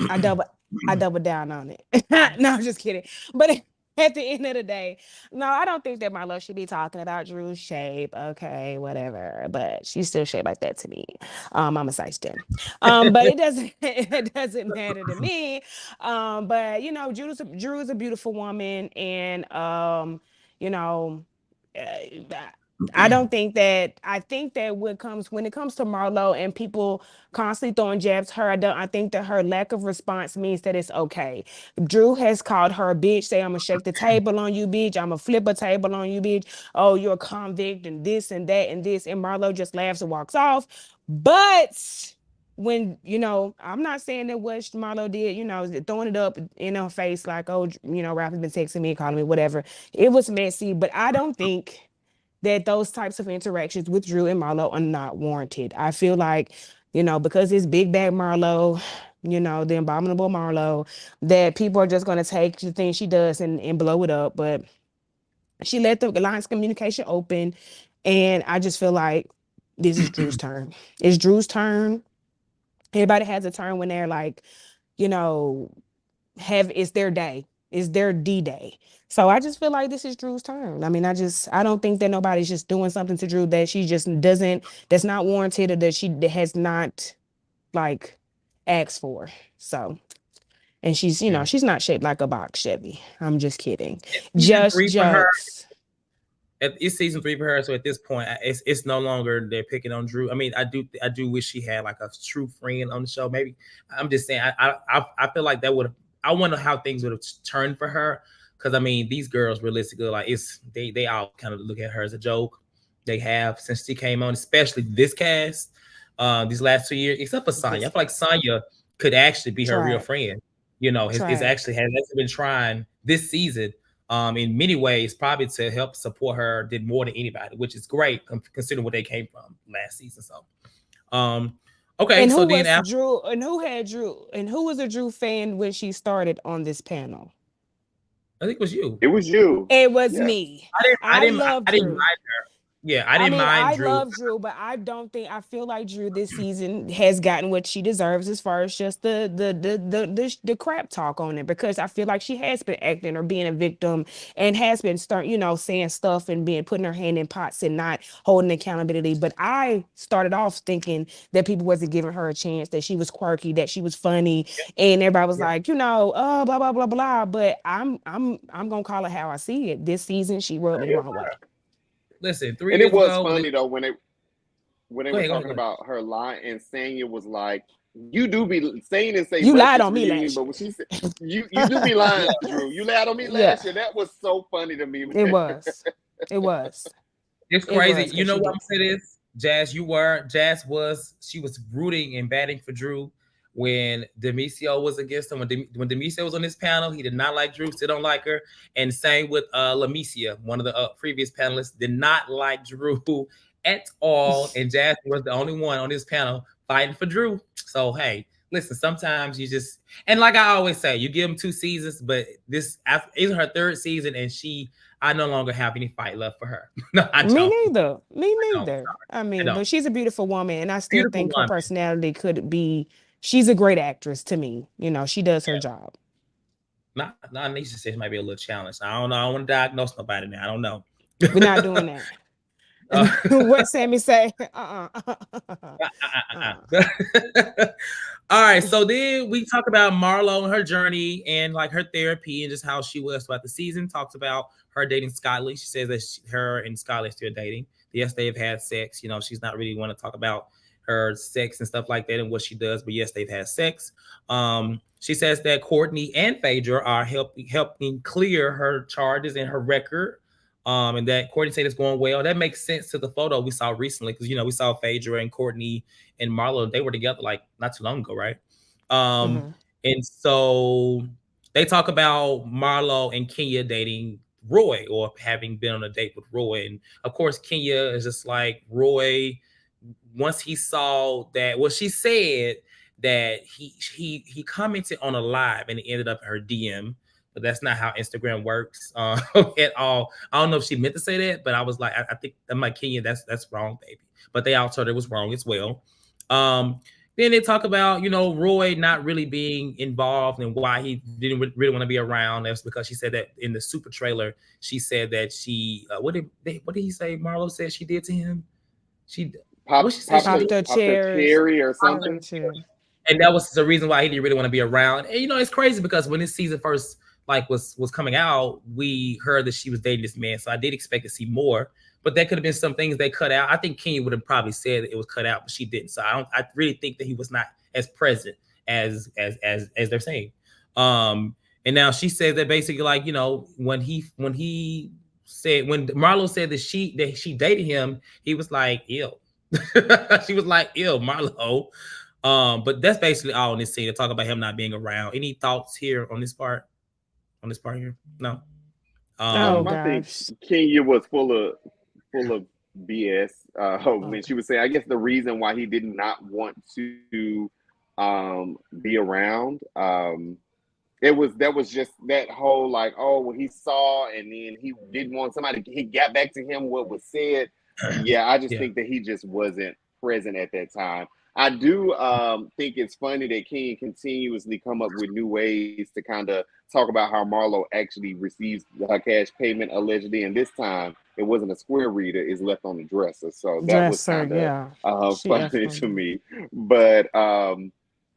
I double down on it. No, I'm just kidding. But at the end of the day, no, I don't think that Marlo should be talking about Drew's shape. Okay, whatever. But she's still shaped like that to me. I'm a size 10. But it doesn't matter to me. But Drew is a beautiful woman, and uh, I don't think that I think that when it comes to Marlo and people constantly throwing jabs at her, I think that her lack of response means that it's okay. Drew has called her a bitch, say I'm gonna shake the table on you, bitch, I'm gonna flip a table on you, bitch. Oh, you're a convict and this and that and this, and Marlo just laughs and walks off. But when I'm not saying that what Marlo did, throwing it up in her face like, oh, Ralph has been texting me, calling me, whatever. It was messy, but I don't think that those types of interactions with Drew and Marlo are not warranted. I feel like, because it's big bad Marlo, the abominable Marlo, that people are just going to take the things she does and blow it up. But she let the lines of communication open. And I just feel like this is Drew's turn. It's Drew's turn. Everybody has a turn when they're like, it's their day. It's their D-Day. So I just feel like this is Drew's turn. I mean, I don't think that nobody's just doing something to Drew that she just that's not warranted, or that she has not like asked for. So, and she's, she's not shaped like a box Chevy. I'm just kidding. Just jokes. It's season 3 for her, so at this point, it's no longer they're picking on Drew. I mean, I do wish she had like a true friend on the show. Maybe I'm just saying, I feel like that would have. I wonder how things would have turned for her, because I mean, these girls realistically, like they all kind of look at her as a joke. They have since she came on, especially this cast, these last 2 years, except for Sonya. I feel like Sonya could actually be her real friend. It's actually has been trying this season. In many ways, probably to help support her, did more than anybody, which is great considering where they came from last season. So, okay. And so then after Drew, and who had Drew, and who was a Drew fan when she started on this panel? I think it was you. It was you. It was me. I didn't mind her. Yeah, I didn't mind Drew. I love Drew, but I feel like Drew this season has gotten what she deserves as far as just the crap talk on it, because I feel like she has been acting or being a victim and has been saying stuff and putting her hand in pots and not holding accountability. But I started off thinking that people wasn't giving her a chance, that she was quirky, that she was funny, and everybody was like, blah blah blah blah. But I'm gonna call it how I see it. This season, she rubbed me the wrong way. Listen, 3 and years it was ago, funny though when they were talking about her lie, and Sanya was like, "You do be saying and say you lied on me last year." But when she said, "You do be lying, Drew. You lied on me last year." That was so funny to me. Man. It was. It's crazy. You know what I'm saying is, she was rooting and batting for Drew when Demisio was against him. When Demisio was on this panel, he did not like Drew, still don't like her. And same with Lamicia, one of the previous panelists, did not like Drew at all. And Jazz was the only one on this panel fighting for Drew. So, hey, listen, sometimes you just, and like I always say, you give them 2 seasons, but this is her 3rd season, and I no longer have any fight left for her. No, I don't. Me neither. I mean, but she's a beautiful woman, and I still think her personality could be. She's a great actress to me. She does her job. Not Nisha says it might be a little challenge. I don't know. I don't want to diagnose nobody now. I don't know. We're not doing that. What Sammy say? All right. So then we talk about Marlo and her journey and like her therapy and just how she was throughout the season. Talks about her dating Scott Lee. She says that her and Scott Lee are still dating. Yes, they've had sex. She's not really want to talk about her sex and stuff like that and what she does, but yes, they've had sex. She says that Courtney and Phaedra are helping clear her charges and her record. And that Courtney said it's going well. That makes sense to the photo we saw recently, because we saw Phaedra and Courtney and Marlo. They were together like not too long ago, right? And so they talk about Marlo and Kenya dating Roy, or having been on a date with Roy. And of course, Kenya is just like Roy. Once he saw that, well, she said that he commented on a live and it ended up in her DM but that's not how Instagram works at all. I don't know if she meant to say that, but I was like, I think I'm like, Kenya, that's wrong, baby. But they all told her it was wrong as well. Then they talk about, RHOA not really being involved and why he didn't really want to be around. That's because she said that in the super trailer, she said that she, what did he say? Marlo said she did to him. She popped the cherry or something. And that was the reason why he didn't really want to be around. And it's crazy because when this season first was coming out, we heard that she was dating this man. So I did expect to see more, but that could have been some things they cut out. I think Kenya would have probably said that it was cut out, but she didn't. So I really think that he was not as present as they're saying. And now she said that basically when Marlo said that she dated him, he was like, ew. She was like, ew, Marlo. But that's basically all in this scene. To talk about him not being around. Any thoughts here on this part? On this part here? No. I think Kenya was full of BS when she was saying, I guess the reason why he did not want to be around. That was just that whole he saw and then he didn't want somebody. He got back to him what was said. Yeah, I just think that he just wasn't present at that time. I do think it's funny that Kenya continuously come up with new ways to kind of talk about how Marlo actually receives her cash payment allegedly, and this time it wasn't a square reader; it's left on the dresser. So that was kind of funny to me. But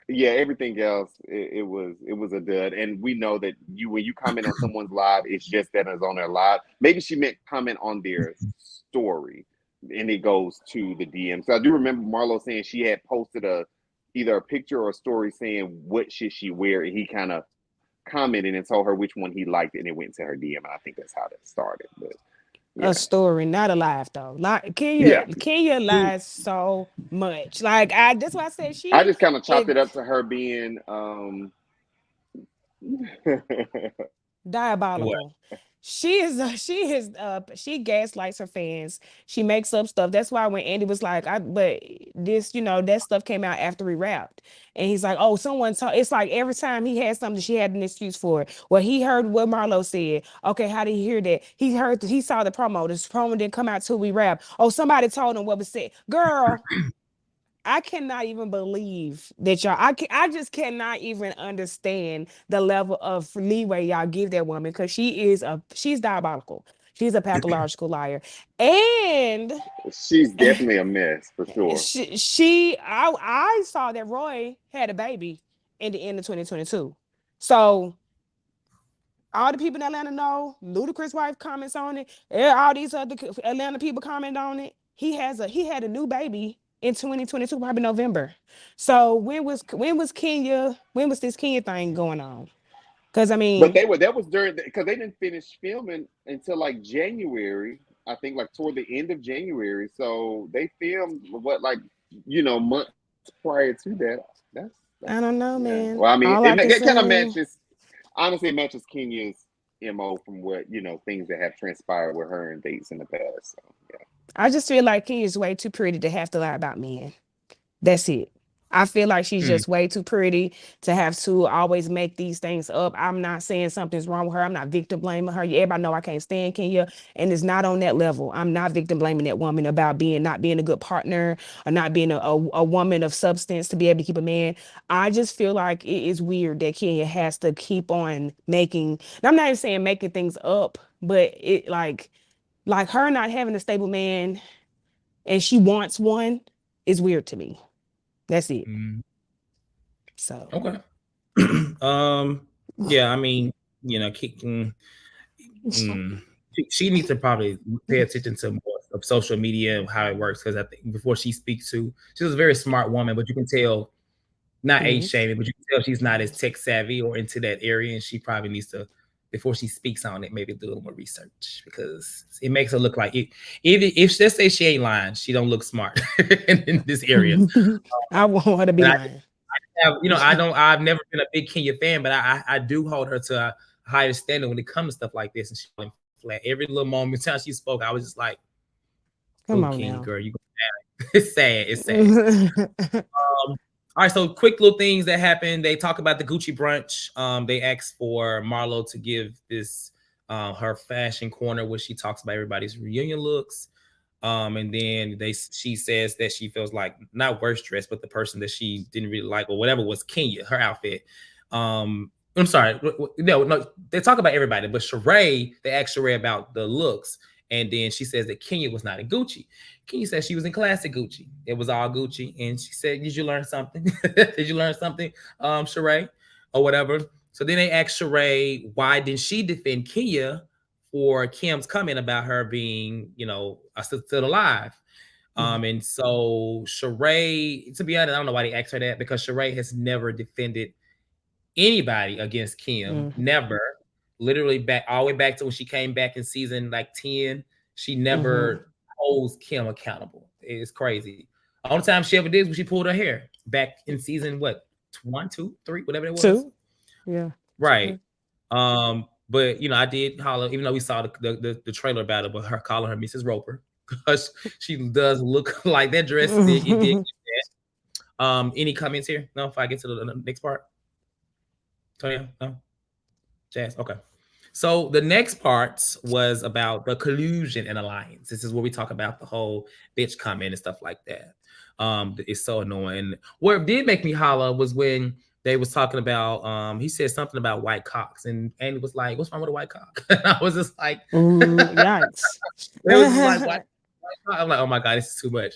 everything else it was a dud, and we know that when you comment on someone's live, it's just that it's on their live. Maybe she meant comment on their story. And it goes to the DM. So I do remember Marlo saying she had posted either a picture or a story saying what should she wear, and he kind of commented and told her which one he liked, and it went to her DM. And I think that's how that started. But a story, not a live though. Like Kenya lies so much. Like that's why I said I just kind of chopped it up to her being diabolical. What? She gaslights her fans. She makes up stuff. That's why when Andy was like, but this, that stuff came out after we wrapped. And he's like, oh, someone told. It's like every time he had something, she had an excuse for it. Well, he heard what Marlo said. Okay, how did he hear that? He saw the promo. This promo didn't come out till we wrapped. Oh, somebody told him what was said. Girl, I cannot even believe that y'all. I just cannot even understand the level of leeway y'all give that woman, because she's diabolical. She's a pathological liar, and she's definitely a mess for sure. I saw that Roy had a baby in the end of 2022, so all the people in Atlanta know. Ludacris' wife comments on it. All these other Atlanta people comment on it. He had a new baby in 2022, probably November. So when was this Kenya thing going on? Because but that was during because they didn't finish filming until like January, I think, like toward the end of January. So they filmed months prior to that. That's I don't know, man. Well, I mean, it kind of matches. Honestly, it matches Kenya's MO from what things that have transpired with her and dates in the past. So yeah. I just feel like Kenya's way too pretty to have to lie about men. That's it. I feel like she's just way too pretty to have to always make these things up. I'm not saying something's wrong with her. I'm not victim blaming her. Everybody know I can't stand Kenya, and it's not on that level. I'm not victim blaming that woman about not being a good partner or not being a woman of substance to be able to keep a man. I just feel like it is weird that Kenya has to keep on making. I'm not even saying making things up, but it like her not having a stable man and she wants one is weird to me. That's it. So okay. Yeah, I mean, she needs to probably pay attention to more of social media and how it works, because I think before she speaks to, she's a very smart woman, but you can tell, not age shaming, but you can tell she's not as tech savvy or into that area, and she probably needs to, before she speaks on it, maybe do a little more research, because it makes her look like it. Even if let's say she ain't lying, she don't look smart in this area. I want her to be lying. I've never been a big Kenya fan, but I do hold her to a higher standard when it comes to stuff like this. And she went flat every little moment time she spoke. I was just like, "Come on, Kenya, now. girl, you go down." It's sad. It's sad. All right, so quick little things that happened. They talk about the Gucci brunch. They asked for Marlo to give this her fashion corner where she talks about everybody's reunion looks. And then she says that she feels like not worst dressed, but the person that she didn't really like or whatever was Kenya, her outfit. I'm sorry, no, they talk about everybody, but Sheree, they asked Sheree about the looks, and then she says that Kenya was not in Gucci. Kenya said she was in classic Gucci. It was all Gucci, and she said, "Did you learn something? Did you learn something, Sheree, or whatever?" So then they asked Sheree, why didn't she defend Kenya for Kim's comment about her being, still alive? And so Sheree, to be honest, I don't know why they asked her that, because Sheree has never defended anybody against Kim. Never. Literally all the way back to when she came back in season like 10. She never holds Kim accountable. It's crazy. The only time she ever did was when she pulled her hair back in season 1, 2, 3, whatever it was. 2. Yeah. Right. But I did holler, even though we saw the trailer about it, but her calling her Mrs. Roper, because she does look like that dress. It did that. Any comments here? No, if I get to the next part. Tonya? No? Jazz? Okay. So the next part was about the collusion and alliance. This is where we talk about the whole bitch comment and stuff like that. It's so annoying. What did make me holler was when they was talking about, he said something about white cocks, and Andy was like, "What's wrong with a white cock?" I was just like, yikes. It was just like, white cock? I'm like, oh my God, this is too much.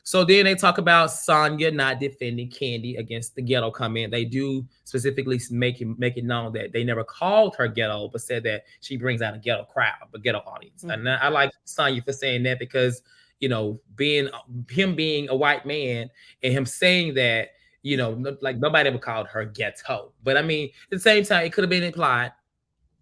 So then they talk about Sonya not defending Kandi against the ghetto comment. They do specifically make it known that they never called her ghetto, but said that she brings out a ghetto crowd, a ghetto audience. And I like Sonya for saying that, because being a white man and him saying that, like nobody ever called her ghetto. But I mean, at the same time, it could have been implied.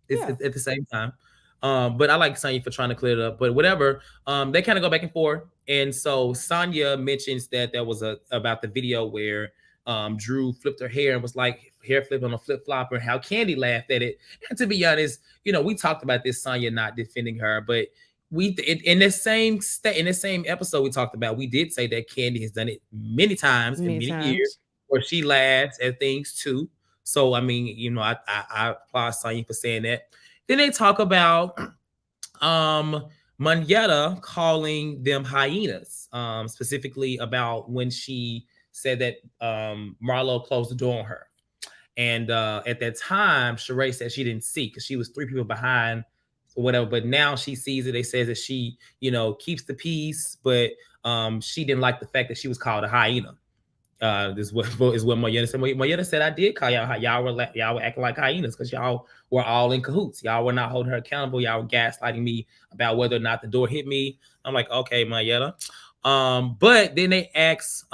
At the same time. But I like Sonya for trying to clear it up. But whatever, they kind of go back and forth. And so Sonya mentions that there was about the video where Drew flipped her hair and was like hair flip on a flip flopper, how Kandi laughed at it. And to be honest, we talked about this, Sonya not defending her, but in the same episode we talked about, we did say that Kandi has done it many times in many years, where she laughs at things too. So I mean, I applaud Sonya for saying that. Then they talk about Monyetta calling them hyenas, specifically about when she said that Marlo closed the door on her. And at that time, Sheree said she didn't see, because she was 3 people behind or whatever. But now she sees it. They says that she, keeps the peace, but she didn't like the fact that she was called a hyena. This is what Monyetta said. Monyetta said, I did call y'all. Y'all were acting like hyenas because y'all were all in cahoots. Y'all were not holding her accountable. Y'all were gaslighting me about whether or not the door hit me. I'm like, okay, Monyetta. But then they ask,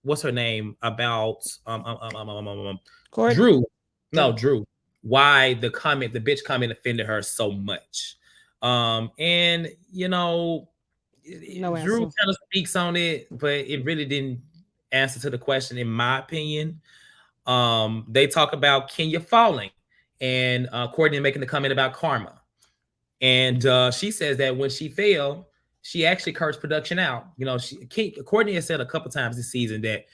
what's her name, about Drew. No, Drew. Why the bitch comment offended her so much. And Drew kind of speaks on it, but it really didn't answer to the question, in my opinion. They talk about Kenya falling, and Courtney making the comment about karma. And she says that when she fell, she actually cursed production out. Courtney has said a couple times this season that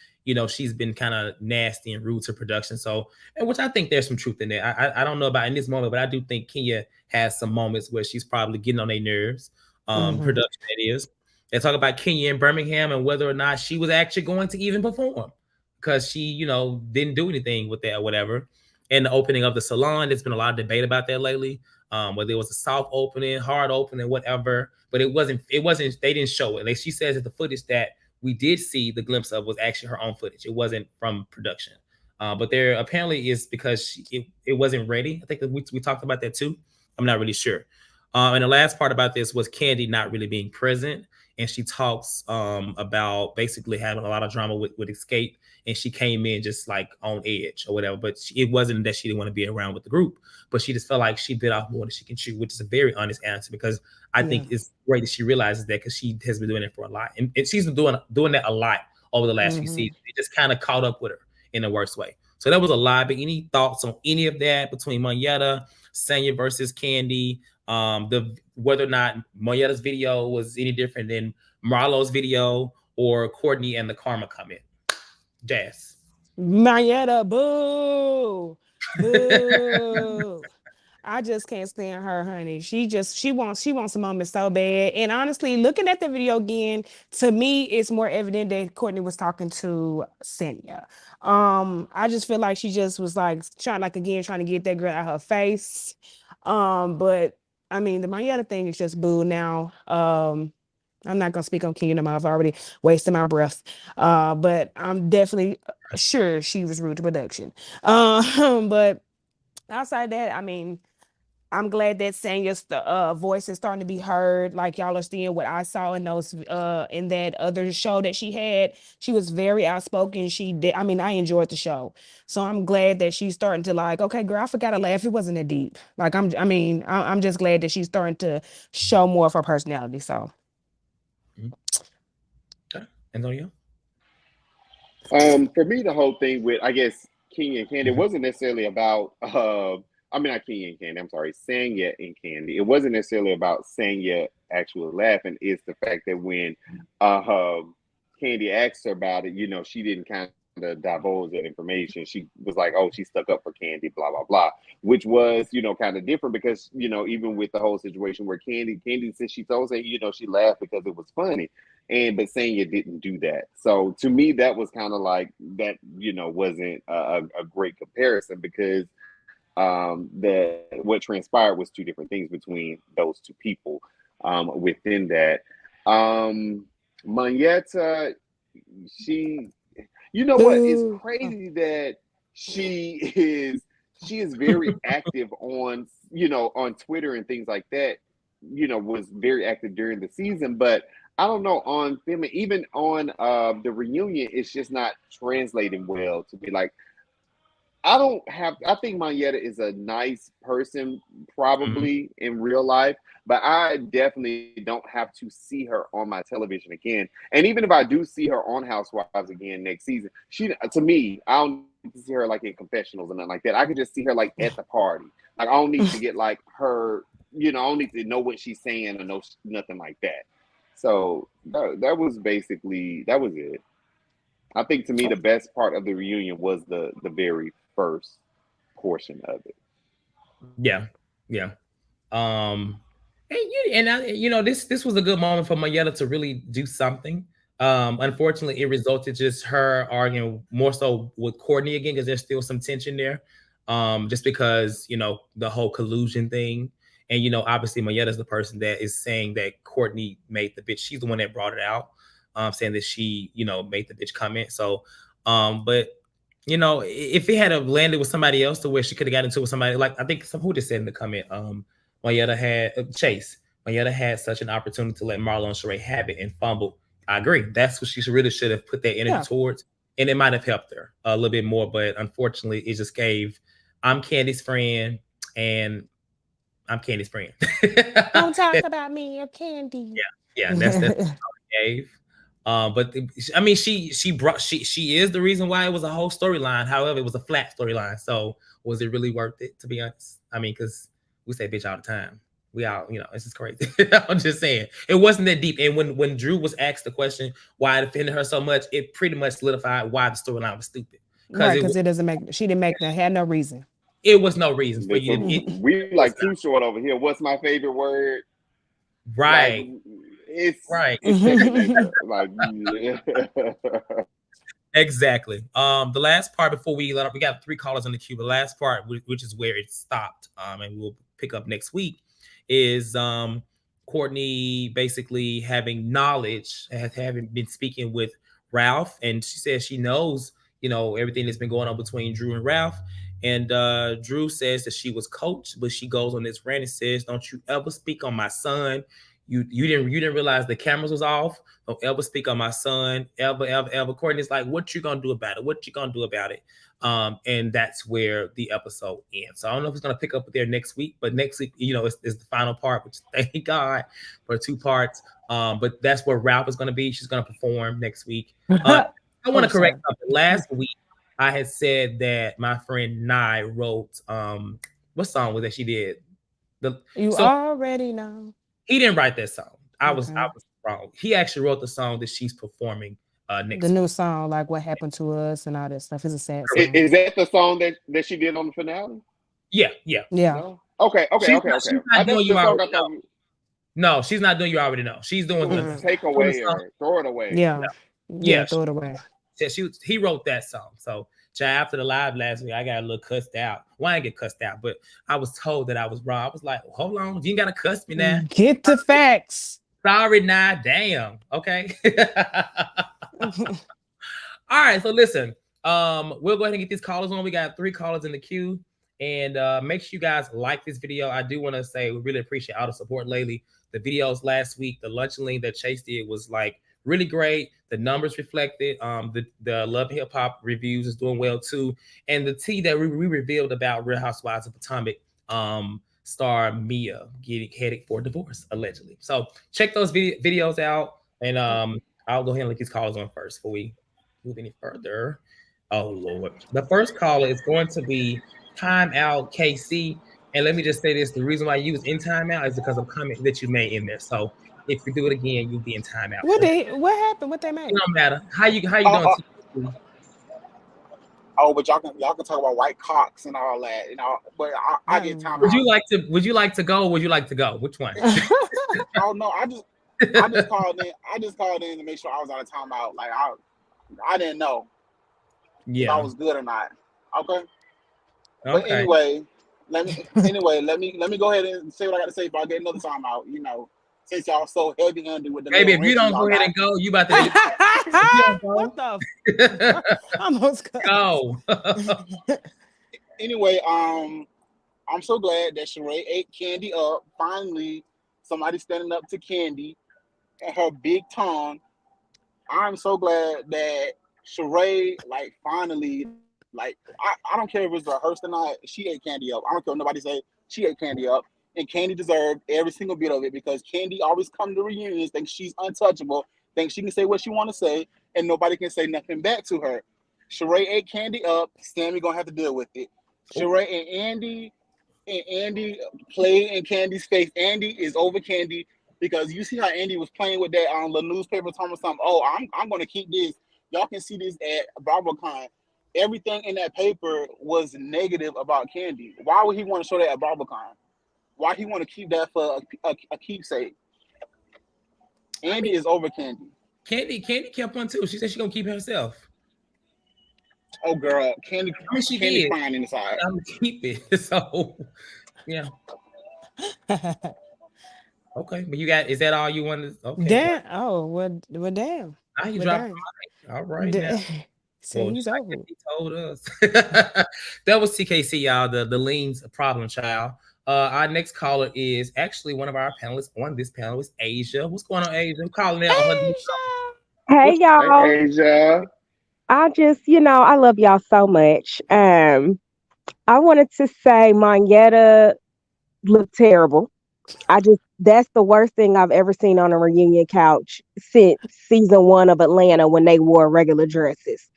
she's been kind of nasty and rude to production. So, and which I think there's some truth in that. I don't know about in this moment, but I do think Kenya has some moments where she's probably getting on their nerves. Production, it is. They talk about Kenya in Birmingham and whether or not she was actually going to even perform, because she, didn't do anything with that or whatever. And the opening of the salon, there's been a lot of debate about that lately. Whether it was a soft opening, hard opening, whatever, but it wasn't, they didn't show it. Like she says that the footage that we did see the glimpse of was actually her own footage. It wasn't from production. But there apparently is, because it wasn't ready. I think that we talked about that too. I'm not really sure. And the last part about this was Kandi not really being present. And she talks about basically having a lot of drama with Escape. And she came in just like on edge or whatever. But it wasn't that she didn't want to be around with the group. But she just felt like she bit off more than she can chew, which is a very honest answer, because I think it's great that she realizes that, because she has been doing it for a lot. And she's been doing that a lot over the last few seasons. It just kind of caught up with her in the worst way. So that was a lot. But any thoughts on any of that between Monyetta, Sonya versus Kandi? Whether or not Monyetta's video was any different than Marlo's video, or Courtney and the karma comment? Jazz. Mayetta, boo, boo. I just can't stand her, honey. She wants a moment so bad. And honestly, looking at the video again, to me, it's more evident that Courtney was talking to Senya. I just feel like she just was like trying to get that girl out her face. But I mean, the Mayetta thing is just boo now. I'm not gonna speak on Kingdom. I've already wasted my breath. But I'm definitely sure she was rude to production. But outside that, I mean, I'm glad that Sanya's voice is starting to be heard. Like y'all are seeing what I saw in those in that other show that she had. She was very outspoken. She did. I mean, I enjoyed the show, so I'm glad that she's starting to like. Okay, girl, I forgot to laugh. It wasn't that deep. Like I'm just glad that she's starting to show more of her personality. So. Okay. Antonio? For me, the whole thing with, I guess, King and Candy, it wasn't necessarily about, I mean, not King and Candy, I'm sorry, Sanya and Candy. It wasn't necessarily about Sanya actually laughing. It's the fact that when Candy asked her about it, you know, she didn't kind of divulge that information. She was like, oh, she stuck up for Candy, blah, blah, blah, which was, you know, kind of different because, you know, even with the whole situation where Candy said she told her, you know, she laughed because it was funny. But Sanya didn't do that. So to me, that was kind of like that, you know, wasn't a great comparison because that what transpired was two different things between those two people within that. Mayetta, she, you know what? It's Boo. crazy that she is very active on, you know, on Twitter and things like that. You know, was very active during the season, but I don't know on them, even on the reunion, it's just not translating well to be like. I think Mayetta is a nice person, probably in real life, but I definitely don't have to see her on my television again. And even if I do see her on Housewives again next season, to me, I don't need to see her like in confessionals or nothing like that. I could just see her like at the party. Like I don't need to get like her, you know, I don't need to know what she's saying or know nothing like that. So that was it. I think to me the best part of the reunion was the very first portion of it. Yeah. You know, this was a good moment for Mayetta to really do something. Unfortunately, it resulted just her arguing more so with Courtney again because there's still some tension there. Just because you know the whole collusion thing, and you know, obviously Mayetta's the person that is saying that Courtney made the bitch. She's the one that brought it out, saying that she, you know, made the bitch comment. So, but you know, if it had landed with somebody else to where she could have got into with somebody, like I think who just said in the comment, Mayetta had Chase. Mayetta had such an opportunity to let Marlo and Sheree have it and fumble. I agree. That's what she really should have put that energy towards, and it might have helped her a little bit more. But unfortunately, it just gave. I'm Candy's friend, and I'm Candy's friend. Don't talk about me or Candy. Yeah, that's all it gave. But I mean, she is the reason why it was a whole storyline. However, it was a flat storyline. So was it really worth it? To be honest, I mean, because we say bitch all the time. We all, you know, this is crazy. I'm just saying it wasn't that deep. And when Drew was asked the question why it offended her so much, it pretty much solidified why the storyline was stupid. Right, because it doesn't make. She didn't make that. Had no reason. It was no reason for you. We like too short over here. What's my favorite word? Right. Like, it's right. It's like yeah. Exactly. The last part before we got 3 callers on the queue. The last part, which is where it stopped, and we'll pick up next week, is Courtney basically having knowledge, having been speaking with Ralph, and she says she knows, you know, everything that's been going on between Drew and Ralph. And Drew says that she was coached, but she goes on this rant and says, "Don't you ever speak on my son. You didn't realize the cameras was off. Don't ever speak on my son, ever." Courtney's like, "What you gonna do about it? What you gonna do about it?" And that's where the episode ends. So I don't know if it's gonna pick up there next week, but next week, you know, is the final part, which thank God for 2 parts. But that's where Ralph is gonna be. She's gonna perform next week. I want to correct something. Last week, I had said that my friend Nye wrote what song was that she did? You already know. He didn't write that song. I was wrong. He actually wrote the song that she's performing next The new week. song, like What Happened to Us and all that stuff, is a sad song. Is that the song that she did on the finale? Yeah. Yeah. No. Okay. She's not That's doing You the song I Already Know. thought. No, she's not doing You Already Know. She's doing the Take away or throw it away. Yeah, throw it away. He wrote that song. So after the live last week, I got a little cussed out. Well, I didn't get cussed out, but I was told that I was wrong. I was like, hold on, you ain't gotta cuss me now. Get the facts. Sorry, nah, damn. Okay. All right, so listen. We'll go ahead and get these callers on. We got 3 callers in the queue. And make sure you guys like this video. I do want to say we really appreciate all the support lately. The videos last week, the lunch and lean that Chase did was like really great. The numbers reflected. The Love Hip Hop reviews is doing well too. And the tea that we revealed about Real Housewives of Potomac star Mia getting headed for divorce allegedly. So check those videos out, and I'll go ahead and let these callers on first before we move any further. Oh Lord, the first caller is going to be Timeout KC. And let me just say this: the reason why you was in timeout is because of comment that you made in there. So if you do it again, you'll be in timeout. What happened? What they made? It don't matter. How you doing? Oh, but y'all can talk about white cocks and all that, But I get time. Would you like to go? Or would you like to go? Which one? Oh no, I just called in. I just called in to make sure I was out of timeout. Like I didn't know if I was good or not. Okay. But anyway, let me go ahead and say what I got to say if I get another timeout. Since y'all so heavy-handed with the baby, if you don't go ahead and go, you about to. What the? Almost go. Anyway, I'm so glad that Sheree ate Kandi up. Finally, somebody standing up to Kandi and her big tongue. I'm so glad that Sheree, finally, I don't care if it's rehearsed or not, she ate Kandi up. I don't care what nobody say, she ate Kandi up. And Kandi deserved every single bit of it because Kandi always come to reunions, thinks she's untouchable, thinks she can say what she want to say, and nobody can say nothing back to her. Sheree ate Kandi up. Sammy gonna have to deal with it. Sheree and Andy played in Candy's face. Andy is over Kandi because you see how Andy was playing with that on the newspaper talking about something. Oh, I'm gonna keep this. Y'all can see this at BarberCon. Everything in that paper was negative about Kandi. Why would he want to show that at BarberCon? Why he want to keep that for a keepsake? Andy is over Kandi. Kandi kept on too. She said she gonna keep herself. Oh girl, Kandi. She Kandi did. crying inside. I'm gonna keep it. So yeah. Okay, but you got. Is that all you wanted? Okay. Damn. Oh, well, damn. Now you dropped. All right. So he's over. He told us. That was TKC, y'all. The lean's problem child. Our next caller is actually one of our panelists on this panel is Asia. What's going on, Asia? I'm calling in. Hey, y'all. Hey, Asia. I just, I love y'all so much. I wanted to say Monyetta looked terrible. That's the worst thing I've ever seen on a reunion couch since season 1 of Atlanta when they wore regular dresses.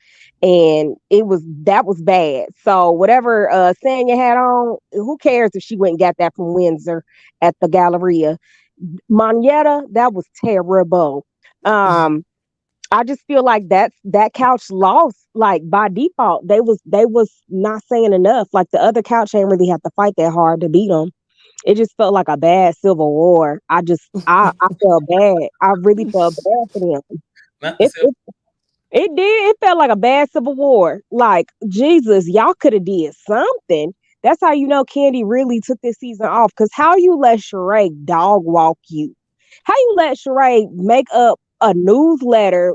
And that was bad. So whatever Sanya had on, who cares if she went and got that from Windsor at the Galleria? Monyetta, that was terrible. I just feel like that couch lost, like by default. They was not saying enough. Like the other couch ain't really have to fight that hard to beat them. It just felt like a bad civil war. I felt bad. I really felt bad for them. It did. It felt like a bad civil war. Like, Jesus, y'all could have did something. That's how you know Kandi really took this season off. Because how you let Sheree dog walk you? How you let Sheree make up a newsletter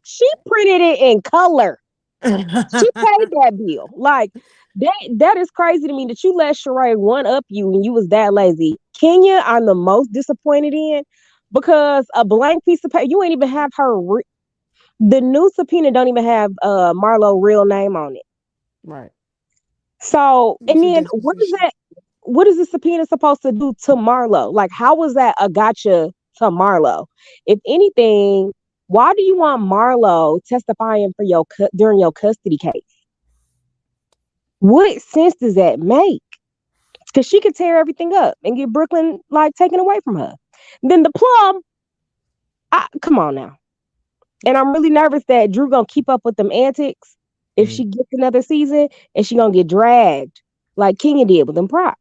she printed it in color. She paid that bill. Like, that is crazy to me that you let Sheree one up you and you was that lazy. Kenya, I'm the most disappointed in because a blank piece of paper, you ain't even have her... The new subpoena don't even have Marlo's real name on it. Right. So, and then what is the subpoena supposed to do to Marlo? Like, how was that a gotcha to Marlo? If anything, why do you want Marlo testifying for during your custody case? What sense does that make? Because she could tear everything up and get Brooklyn taken away from her. Then the plum, Come on now. And I'm really nervous that Drew gonna keep up with them antics if Mm. she gets another season, and she gonna get dragged like Kenya did with them props.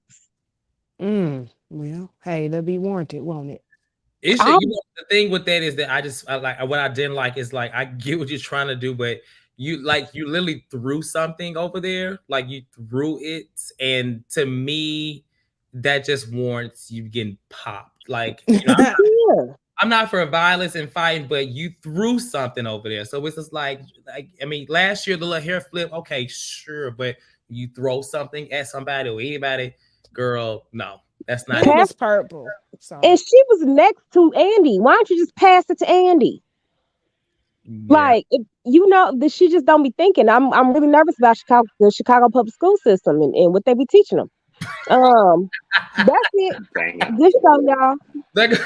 Well, hey, they'll be warranted, won't it? It should, I'm, the thing with that is that I like what I didn't like is like I get what you're trying to do, but you literally threw something over there, like you threw it, and to me, that just warrants you getting popped. Like yeah. I'm not for violence and fighting, but you threw something over there, so it's just like I mean, last year the little hair flip, okay, sure, but you throw something at somebody or anybody, girl, no, that's not And it it. Pass, was purple. So and she was next to Andy. Why don't you just pass it to Andy? Yeah. Like, that she just don't be thinking. I'm really nervous about the Chicago public school system and what they be teaching them. That's it. Damn. Good show, y'all. Thank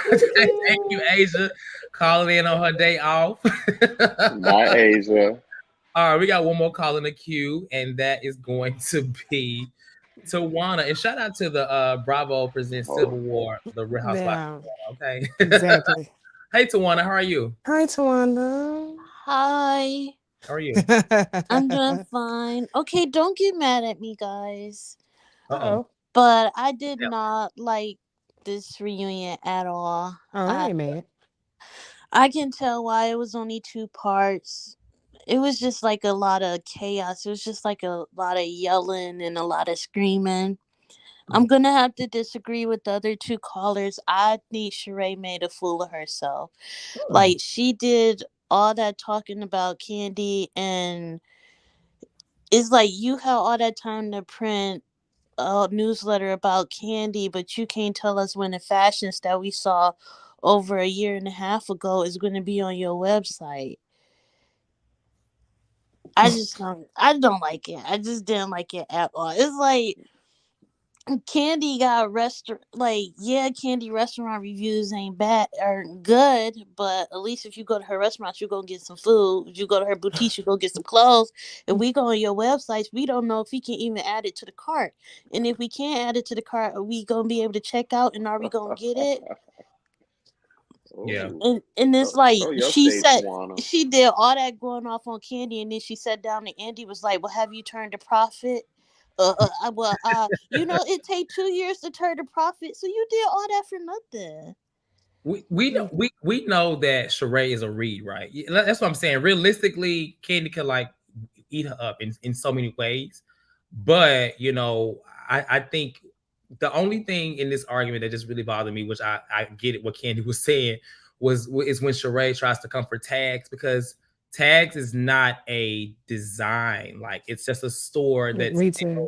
you, Asia, calling in on her day off. Bye, Asia. All right, we got one more call in the queue, and that is going to be Tawana. And shout out to the Bravo presents Civil War, the Real Housewives. yeah, Okay. exactly. Hey, Tawana, how are you? Hi, Tawanda. Hi, How are you? I'm doing fine. Okay, don't get mad at me, guys. Uh-oh. Oh, But I did not like this reunion at all. I ain't mad. I can tell why it was only 2 parts. It was just like a lot of chaos. It was just like a lot of yelling and a lot of screaming. I'm gonna have to disagree with the other 2 callers. I think Sheree made a fool of herself. Like, she did all that talking about Kandi, and it's like you had all that time to print a newsletter about Kandi, but you can't tell us when the fashions that we saw over a year and a half ago is going to be on your website. I don't like it. I just didn't like it at all. It's like Kandi got Kandi restaurant reviews ain't bad or good, but at least if you go to her restaurant, you gonna get some food. If you go to her boutique, you go get some clothes. If we go on your websites, we don't know if we can even add it to the cart. And if we can't add it to the cart, are we gonna be able to check out and are we gonna get it? Yeah. And it's like Show your she stage, said Tawana. she did all that going off on Kandi, and then she sat down and Andy was like, "Well, have you turned a profit?" It take 2 years to turn a profit, so you did all that for nothing. We know that Sheree is a read, right? That's what I'm saying. Realistically, Candy could like eat her up in so many ways. But I think the only thing in this argument that just really bothered me, which I get it what Candy was saying, is when Sheree tries to come for tags, because tags is not a design, like it's just a store that Retail.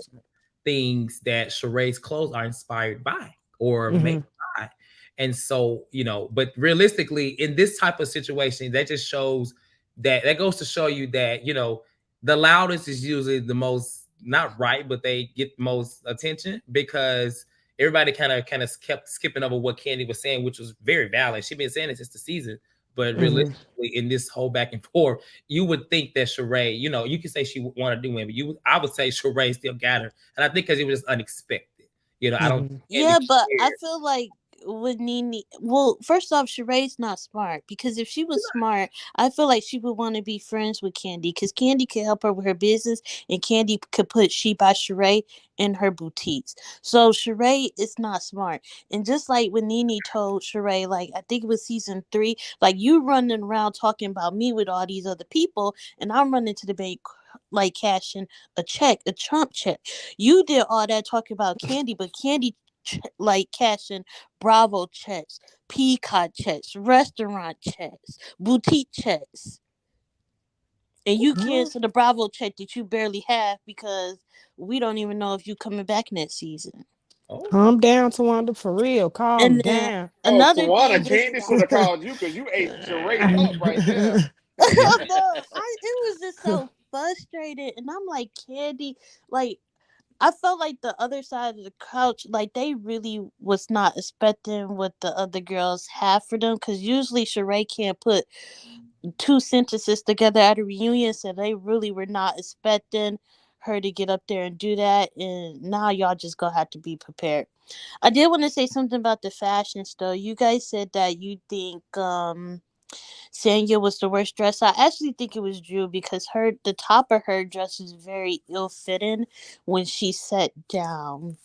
things that Sheree's clothes are inspired by or made by. And so, but realistically, in this type of situation, that just shows that goes to show you that, the loudest is usually the most not right, but they get most attention because everybody kind of kept skipping over what Kandi was saying, which was very valid. She's been saying it since the season. But realistically, in this whole back and forth, you would think that Sheree, you could say she wanted to win, but I would say Sheree still got her. And I think because it was unexpected. I don't think Yeah, Kandi but I cared. feel like with Nene, well, first off, Sheree's not smart, because if she was smart, I feel like she would want to be friends with Kandi, because Kandi could help her with her business, and Kandi could put She by Sheree in her boutiques. So Sheree is not smart. And just like when Nene told Sheree, like, I think it was season 3, like, you running around talking about me with all these other people, and I'm running to the bank like cashing a check, a Trump check. You did all that talking about Kandi, but Kandi like cashing Bravo checks, Peacock checks, restaurant checks, boutique checks, and you cancel the Bravo check that you barely have because we don't even know if you coming back next season. Oh, Calm down, Tawanda, for real. Calm And then down. Oh, another Tawana, thing is Candy should have called you because you ate Sheree up right there. no, it was just so frustrated, and I'm like, Kandi, like, I felt like the other side of the couch, like, they really was not expecting what the other girls have for them, because usually Sheree can't put 2 sentences together at a reunion, so they really were not expecting her to get up there and do that, and now y'all just gonna have to be prepared. I did want to say something about the fashions, though. You guys said that you think Sanya was the worst dress. I actually think it was Drew because the top of her dress is very ill-fitting when she sat down.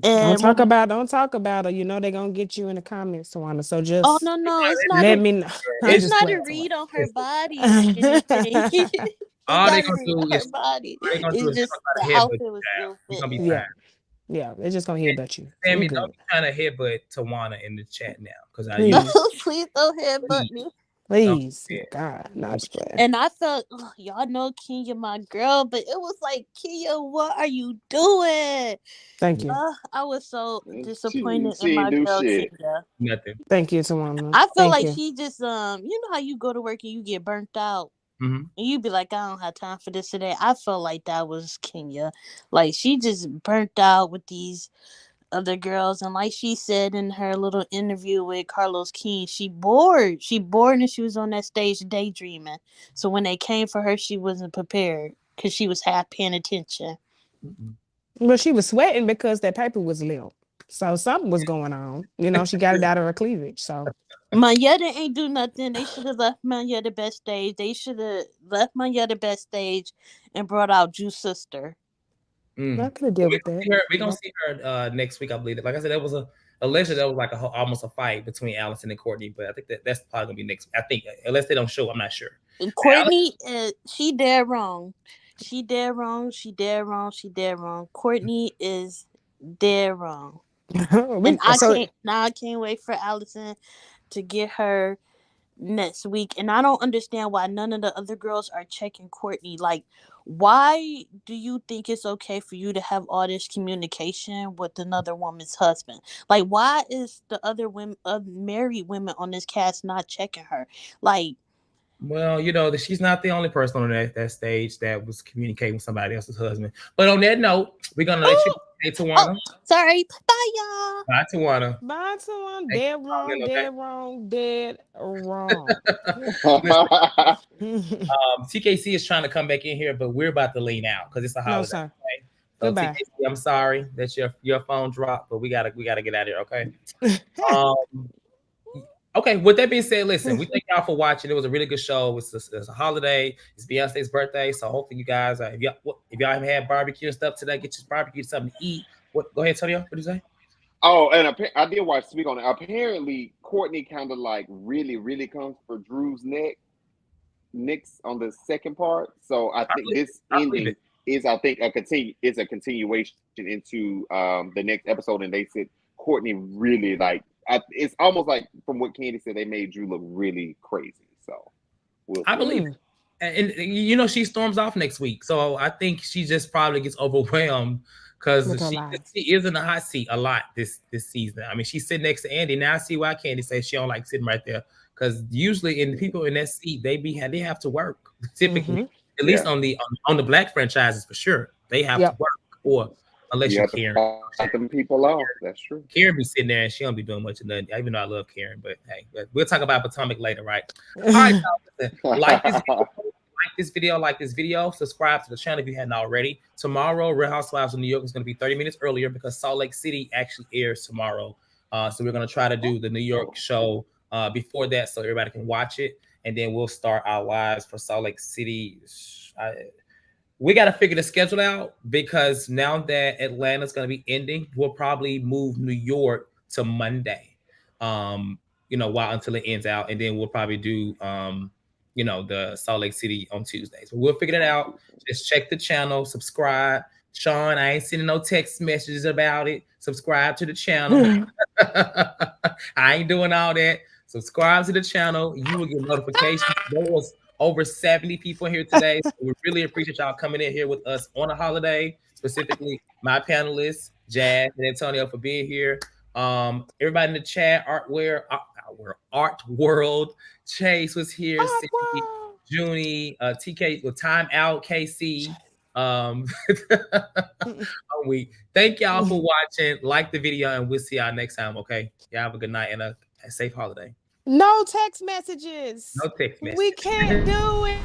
Don't And talk about her. You know they're gonna get you in the comments, Tawana. So just no, it's not let me know. I'm it's just not a playing, read on her Listen, body or anything. It's all they not a gonna read do on her is body. all they gonna do It's is they're just gonna the try to headbutt outfit you, was child. You're gonna be ill-fitting. fine. yeah, they're just gonna headbutt you. So Sammy, you don't good. be trying to headbutt Tawana in the chat now, because you No, Please, please don't headbutt me. don't please, yeah. God, not just playing. And I felt, y'all know Kenya, my girl, but it was like, Kenya, what are you doing? Thank you, I was so She disappointed in ain't my do girl shit. Kenya. Nothing. thank you, Tawana. I feel Thank like you. she just you know how you go to work and you get burnt out Mm-hmm. and you be like, I don't have time for this today. I felt like that was Kenya. Like she just burnt out with these other girls, and like she said in her little interview with Carlos King, she bored and she was on that stage daydreaming. So when they came for her, she wasn't prepared because she was half paying attention. Well, she was sweating because that paper was limp. So something was going on. You know, she got it out of her cleavage. So Mayetta ain't do nothing. They should have left Mayetta backstage. They should have left Mayetta backstage and brought out Drew's sister. I could have dealt with that. We're gonna see her next week, I believe. Like I said, that was allegedly that was like almost a fight between Allison and Courtney, but I think that's probably gonna be next. I think unless they don't show, I'm not sure. And Courtney, she dead wrong. She dead wrong. Courtney is dead wrong. And I can't wait for Allison to get her next week. And I don't understand why none of the other girls are checking Courtney. Like, why do you think it's okay for you to have all this communication with another woman's husband? Like, why is the other women, married women on this cast not checking her? Like, well, you know that she's not the only person on that stage that was communicating with somebody else's husband. But on that note, we're gonna let you say Tawana. Sorry, bye y'all. Bye, Tawana. Bye, Tawana. Thank Dead you for calling wrong, in, okay? dead wrong, dead wrong. TKC is trying to come back in here, but we're about to lean out because it's a holiday. No, sir. Okay? So Goodbye. TKC, I'm sorry that your phone dropped, but we gotta get out of here, okay? Okay, with that being said, listen, we thank y'all for watching. It was a really good show. It's a holiday. It's Beyonce's birthday, so hopefully you guys, if y'all haven't had barbecue and stuff today, get your barbecue, something to eat. Go ahead, Tonio. What did you say? Oh, and I did watch Speak on it. Apparently, Courtney kind of like really comes for Drew's next on the second part. So I think this ending is a continuation into the next episode, and they said Courtney really like. It's almost like from what Kandi said, they made Drew look really crazy. So I believe it. And you know she storms off next week, so I think she just probably gets overwhelmed because she is in the hot seat a lot this season. I mean, she's sitting next to Andy. Now I see why Kandi says she don't like sitting right there, because usually in people in that seat they have to work typically, at least on the Black franchises for sure. They have to work, or unless you're Karen. Them people off. That's true. Karen be sitting there and she don't be doing much of nothing. Even though I love Karen, but hey, we'll talk about Potomac later, right? All right, like this video, subscribe to the channel if you hadn't already. Tomorrow, Real Housewives of New York is going to be 30 minutes earlier because Salt Lake City actually airs tomorrow. So we're going to try to do the New York show before that so everybody can watch it, and then we'll start our lives for Salt Lake City. We got to figure the schedule out because now that Atlanta's going to be ending, we'll probably move New York to Monday, until it ends out. And then we'll probably do, the Salt Lake City on Tuesdays. But we'll figure that out. Just check the channel, subscribe. Sean, I ain't sending no text messages about it. Subscribe to the channel. I ain't doing all that. Subscribe to the channel. You will get notifications. There was over 70 people here today. So we really appreciate y'all coming in here with us on a holiday, specifically my panelists, Jazz and Antonio, for being here. Everybody in the chat, Art World, Chase was here, Cindy, Junie, TK with Time Out, KC. We thank y'all for watching. Like the video, and we'll see y'all next time. Okay, y'all have a good night and a safe holiday. No text messages. No text messages. We can't do it.